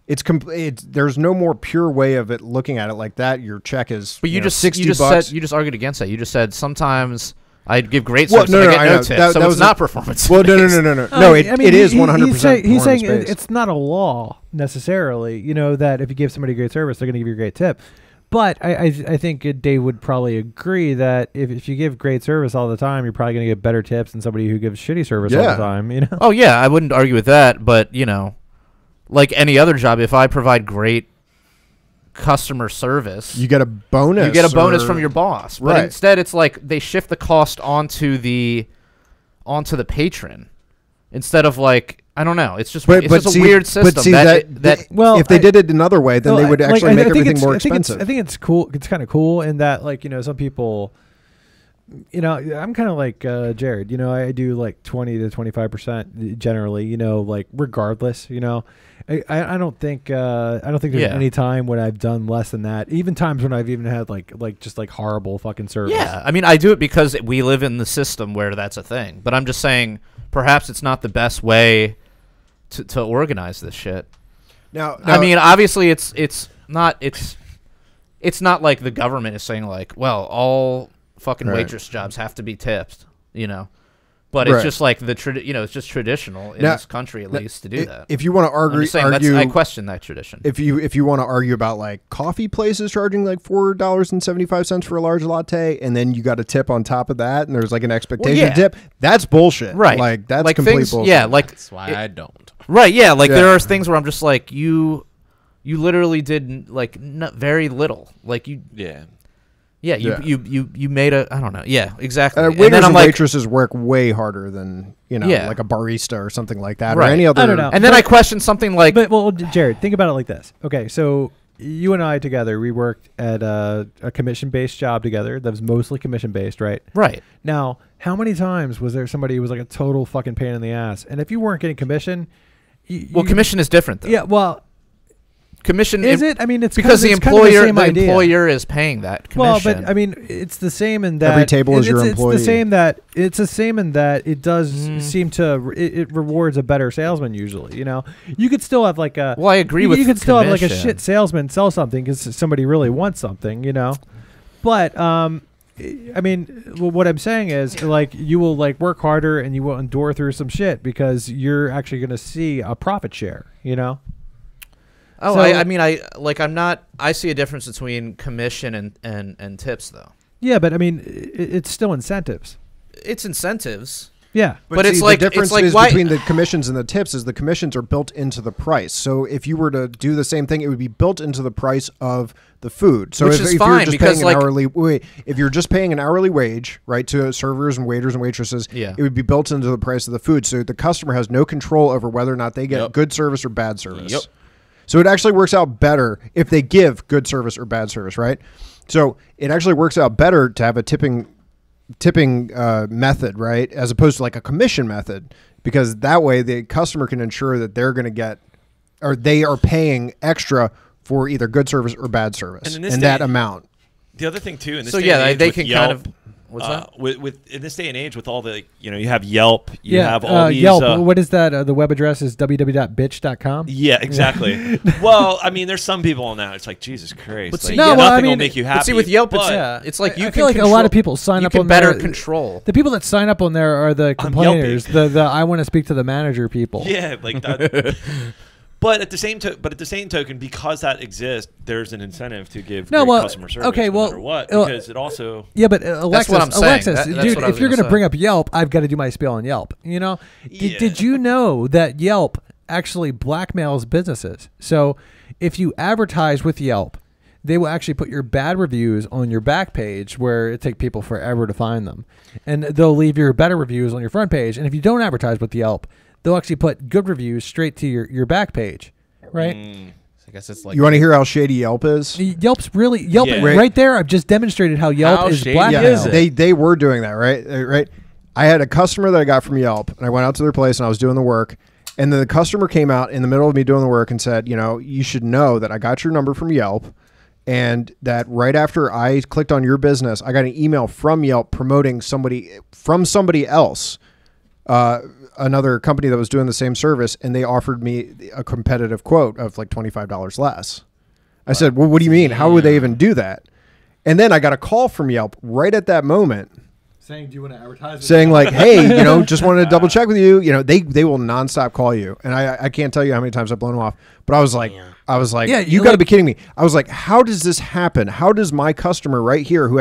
Speaker 3: There's no more pure way of it looking at it like that. Your check is
Speaker 2: But you just
Speaker 3: $60.
Speaker 2: you just argued against that. You just said sometimes I'd give great service and I get no tip. So it's not performance.
Speaker 3: Well, no. No, it is 100%.
Speaker 5: He's saying it's not a law necessarily, that if you give somebody great service, they're going to give you a great tip. But I think they would probably agree that if you give great service all the time, you're probably going to get better tips than somebody who gives shitty service all the time.
Speaker 2: Oh, yeah, I wouldn't argue with that. But, like any other job, if I provide great customer service,
Speaker 3: you get a bonus.
Speaker 2: You get a bonus from your boss. But instead, it's like they shift the cost onto the patron instead of like I don't know. It's just a weird system.
Speaker 3: But see if they did it another way, then they would actually make everything more expensive.
Speaker 5: I think it's cool. It's kind of cool in that some people. I'm kind of like Jared. I do like 20 to 25% generally. Like regardless. I don't think there's any time when I've done less than that. Even times when I've even had just horrible fucking service.
Speaker 2: Yeah, I mean I do it because we live in the system where that's a thing. But I'm just saying perhaps it's not the best way to organize this shit.
Speaker 3: Now
Speaker 2: I mean obviously it's not it's not like the government is saying like, well, all fucking
Speaker 3: Right.
Speaker 2: waitress jobs have to be tipped, you know. But it's
Speaker 3: Right.
Speaker 2: just like it's just traditional in
Speaker 3: Now-
Speaker 2: this country at least to do that.
Speaker 3: If you want to
Speaker 2: I'm just saying,
Speaker 3: argue,
Speaker 2: I question that tradition.
Speaker 3: if you want to argue about like coffee places charging like $4.75 for a large latte, and then you got a tip on top of that, and there's like an expectation
Speaker 2: yeah.
Speaker 3: tip, that's bullshit.
Speaker 2: Right.
Speaker 3: Like that's
Speaker 2: like
Speaker 3: complete
Speaker 2: things,
Speaker 3: bullshit.
Speaker 2: yeah, like
Speaker 1: That's why I don't.
Speaker 2: right, yeah, like
Speaker 3: Yeah.
Speaker 2: there are things where I'm just like you literally did like very little, like you
Speaker 4: Yeah.
Speaker 2: you made a I don't know, yeah, exactly.
Speaker 3: Waiters
Speaker 2: then I'm
Speaker 3: and
Speaker 2: like,
Speaker 3: waitresses work way harder than
Speaker 2: Yeah.
Speaker 3: like a barista or something like that,
Speaker 2: Right.
Speaker 3: or any other.
Speaker 5: I don't know.
Speaker 2: and then I question something like,
Speaker 5: But well, Jared, think about it like this. Okay, so you and I together, we worked at a commission-based job together that was mostly commission-based, right?
Speaker 2: right,
Speaker 5: Now, how many times was there somebody who was like a total fucking pain in the ass? And if you weren't getting commission,
Speaker 2: well, commission is different though.
Speaker 5: Yeah, well,
Speaker 2: Commission
Speaker 5: is it? I mean, it's
Speaker 2: because
Speaker 5: kind of,
Speaker 2: the
Speaker 5: it's kind of
Speaker 2: employer
Speaker 5: same idea.
Speaker 2: employer is paying that
Speaker 5: Well,
Speaker 2: commission.
Speaker 5: but I mean, it's the same in that
Speaker 3: Every table is your employee.
Speaker 5: It's the same in that it does seem to it rewards a better salesman usually. You know, you could still have like a
Speaker 2: well, I agree with
Speaker 5: you could still have like a
Speaker 2: commission.
Speaker 5: shit salesman sell something because somebody really wants something. You know, but I mean, what I'm saying is like you will like work harder and you will endure through some shit because you're actually going to see a profit share. You know.
Speaker 2: Oh,
Speaker 5: So-
Speaker 2: I mean, I see a difference between commission and tips though.
Speaker 5: Yeah, but I mean, it's still incentives.
Speaker 2: It's incentives.
Speaker 5: Yeah.
Speaker 2: But
Speaker 3: see,
Speaker 2: it's like-
Speaker 3: the
Speaker 2: it's
Speaker 3: difference
Speaker 2: like
Speaker 3: is
Speaker 2: why-
Speaker 3: between the commissions and the tips is the commissions are built into the price. So if you were to do the same thing, it would be built into the price of the food. So
Speaker 2: Which
Speaker 3: if,
Speaker 2: is
Speaker 3: if
Speaker 2: fine,
Speaker 3: you're just
Speaker 2: because,
Speaker 3: paying
Speaker 2: like-
Speaker 3: if you're just paying an hourly wage, right, to servers and waiters and waitresses,
Speaker 2: Yeah.
Speaker 3: it would be built into the price of the food. So the customer has no control over whether or not they get
Speaker 1: Yep.
Speaker 3: good service or bad service.
Speaker 1: Yep.
Speaker 3: So it actually works out better if they give good service or bad service, right? So it actually works out better to have a tipping method, right, as opposed to like a commission method, because that way the customer can ensure that they're going to get, or they are paying extra for either good service or bad service,
Speaker 4: And in this
Speaker 3: and
Speaker 4: day-
Speaker 3: that amount.
Speaker 4: The other thing too, in this
Speaker 2: So
Speaker 4: day
Speaker 2: yeah,
Speaker 4: and age
Speaker 2: they
Speaker 4: with
Speaker 2: can
Speaker 4: Yelp,
Speaker 2: kind of what's that?
Speaker 4: With in this day and age with all the you have Yelp, you have all these
Speaker 5: Yelp. What is that? The web address is www.bitch.com.
Speaker 4: Yeah, exactly. Well, I mean, there's some people on that. It's like Jesus Christ.
Speaker 2: But
Speaker 4: like,
Speaker 2: see,
Speaker 5: No,
Speaker 4: nothing
Speaker 5: well, I
Speaker 4: will
Speaker 5: mean-
Speaker 4: make you happy.
Speaker 2: But see, with Yelp,
Speaker 4: but
Speaker 2: it's like you
Speaker 5: I
Speaker 2: can
Speaker 5: feel like
Speaker 2: control,
Speaker 5: a lot of people sign
Speaker 2: you
Speaker 5: up
Speaker 2: can
Speaker 5: on
Speaker 2: better
Speaker 5: there.
Speaker 2: control.
Speaker 5: The people that sign up on there are the complainers. The I want to speak to the manager people.
Speaker 4: yeah, like that. But at the same token, because that exists, there's an incentive to give
Speaker 5: No,
Speaker 4: great
Speaker 5: well,
Speaker 4: customer service
Speaker 5: okay,
Speaker 4: no
Speaker 5: well,
Speaker 4: matter what,
Speaker 5: well,
Speaker 4: because it also
Speaker 5: Yeah, but Alexis,
Speaker 2: what I'm saying.
Speaker 5: Alexis,
Speaker 2: That's
Speaker 5: dude,
Speaker 2: what I was
Speaker 5: if you're
Speaker 2: gonna
Speaker 5: gonna
Speaker 2: say.
Speaker 5: bring up Yelp, I've got to do my spiel on Yelp. You know,
Speaker 4: Yeah.
Speaker 5: did you know that Yelp actually blackmails businesses? So if you advertise with Yelp, they will actually put your bad reviews on your back page where it takes people forever to find them, and they'll leave your better reviews on your front page. And if you don't advertise with Yelp, they'll actually put good reviews straight to your back page, right?
Speaker 1: I guess it's like
Speaker 3: You want to hear how shady Yelp is?
Speaker 5: Yelp
Speaker 4: Yeah.
Speaker 5: right there. I've just demonstrated how Yelp
Speaker 1: How
Speaker 5: is
Speaker 1: shady
Speaker 5: blackmail.
Speaker 1: is it?
Speaker 3: They were doing that, right? Right. I had a customer that I got from Yelp, and I went out to their place and I was doing the work, and then the customer came out in the middle of me doing the work and said, you know, you should know that I got your number from Yelp, and that right after I clicked on your business, I got an email from Yelp promoting somebody else, another company that was doing the same service, and they offered me a competitive quote of like $25 less. I said, well, what do you mean? How would they even do that? And then I got a call from Yelp right at that moment
Speaker 5: Saying, do you want to advertise?
Speaker 3: saying like, hey, you know, just wanted to double check with you. You know, they will nonstop call you. And I can't tell you how many times I've blown them off, but I was like,
Speaker 5: Yeah,
Speaker 3: you got to be kidding me. I was like, how does this happen? How does my customer right here who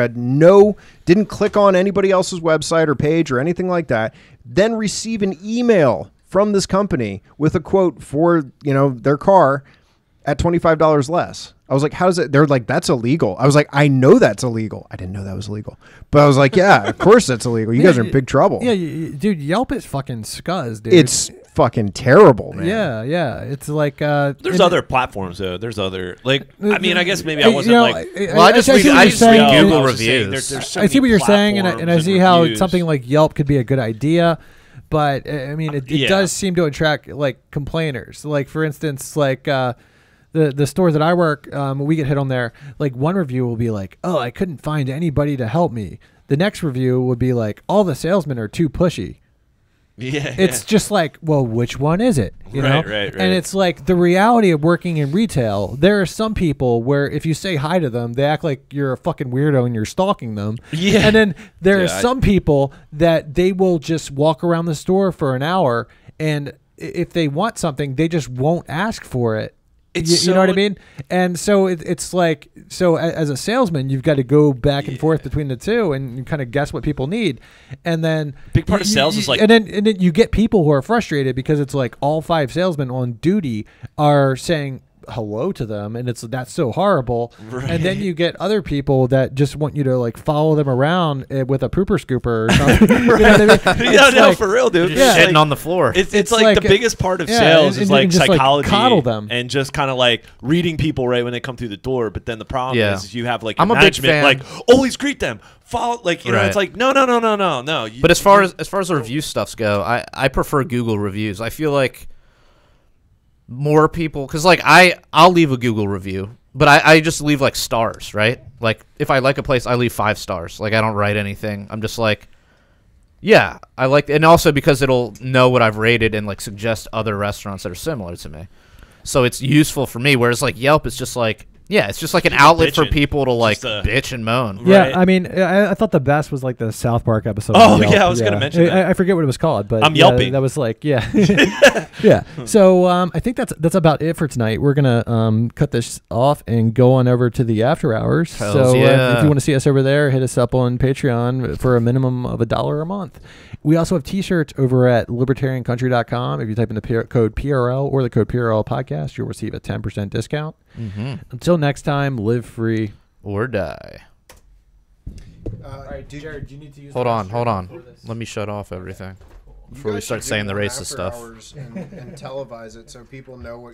Speaker 3: didn't click on anybody else's website or page or anything like that, then receive an email from this company with a quote for, you know, their car at $25 less? I was like, how does it? They're like, that's illegal. I was like, I know that's illegal. I didn't know that was illegal, but I was like, yeah, of course that's illegal. You guys are in big trouble.
Speaker 5: Yeah, dude, Yelp is fucking scuzz, dude.
Speaker 3: It's fucking terrible, man.
Speaker 5: yeah. It's like
Speaker 4: there's other platforms though. There's other like I mean I guess maybe I wasn't
Speaker 2: I just
Speaker 5: see
Speaker 2: read-
Speaker 5: what
Speaker 2: I
Speaker 5: you're
Speaker 2: just
Speaker 5: saying,
Speaker 2: read
Speaker 5: and-
Speaker 2: Google
Speaker 4: I was just saying,
Speaker 2: reviews.
Speaker 4: there's so
Speaker 5: I see
Speaker 4: many
Speaker 5: what you're saying, and I
Speaker 4: platforms
Speaker 5: see how
Speaker 4: reviews.
Speaker 5: something like Yelp could be a good idea, but I mean, it
Speaker 4: Yeah.
Speaker 5: does seem to attract like complainers. Like for instance, like the store that I work, we get hit on there. Like one review will be like, "Oh, I couldn't find anybody to help me." The next review would be like, "All the salesmen are too pushy." It's just like, well, which one is it? You know?
Speaker 4: Right.
Speaker 5: And it's like the reality of working in retail. There are some people where if you say hi to them, they act like you're a fucking weirdo and you're stalking them.
Speaker 4: Yeah.
Speaker 5: And then there are some people that they will just walk around the store for an hour, and if they want something, they just won't ask for it. You know what I mean? And so it's like, so as a salesman, you've got to go back and forth between the two and kind of guess what people need. And then
Speaker 4: big part of sales is like,
Speaker 5: and then you get people who are frustrated because it's like all 5 salesmen on duty are saying hello to them, and that's so horrible. And then you get other people that just want you to like follow them around with a pooper scooper or something. You know what I mean?
Speaker 4: No, for real, dude.
Speaker 2: Just shitting on the floor.
Speaker 4: It's like the biggest part of sales is like
Speaker 5: just
Speaker 4: psychology,
Speaker 5: like coddle them,
Speaker 4: and just kind of like reading people right when they come through the door. But then the problem is you have like
Speaker 2: I'm a big fan.
Speaker 4: like always greet them, follow, like you know, it's like no.
Speaker 2: But as far as the review stuffs go, I prefer Google reviews. I feel like more people, because like I'll leave a Google review, but I just leave like stars, right? Like if I like a place, I leave 5 stars. Like I don't write anything. I'm just like, yeah, I like, and also because it'll know what I've rated and like suggest other restaurants that are similar to me. So it's useful for me. Whereas like Yelp, it's just like, yeah, it's just like an outlet for people to like bitch and moan.
Speaker 5: Yeah, right? I mean, I thought the best was like the South Park episode.
Speaker 4: Oh yeah, I was gonna mention that.
Speaker 5: I forget what it was called, but
Speaker 4: I'm yelping.
Speaker 5: That was like, yeah, yeah. So I think that's about it for tonight. We're gonna cut this off and go on over to the after hours.
Speaker 2: Hells
Speaker 5: so
Speaker 2: yeah.
Speaker 5: if you want to see us over there, hit us up on Patreon for a minimum of $1 a month. We also have T-shirts over at libertariancountry.com. If you type in the code PRL or the code PRL podcast, you'll receive a 10% discount. Until next time, live free
Speaker 2: or die.
Speaker 5: All right, Jared, do you need to use
Speaker 2: hold on. Let me shut off everything before we start saying the racist stuff.
Speaker 3: And televise it so people know what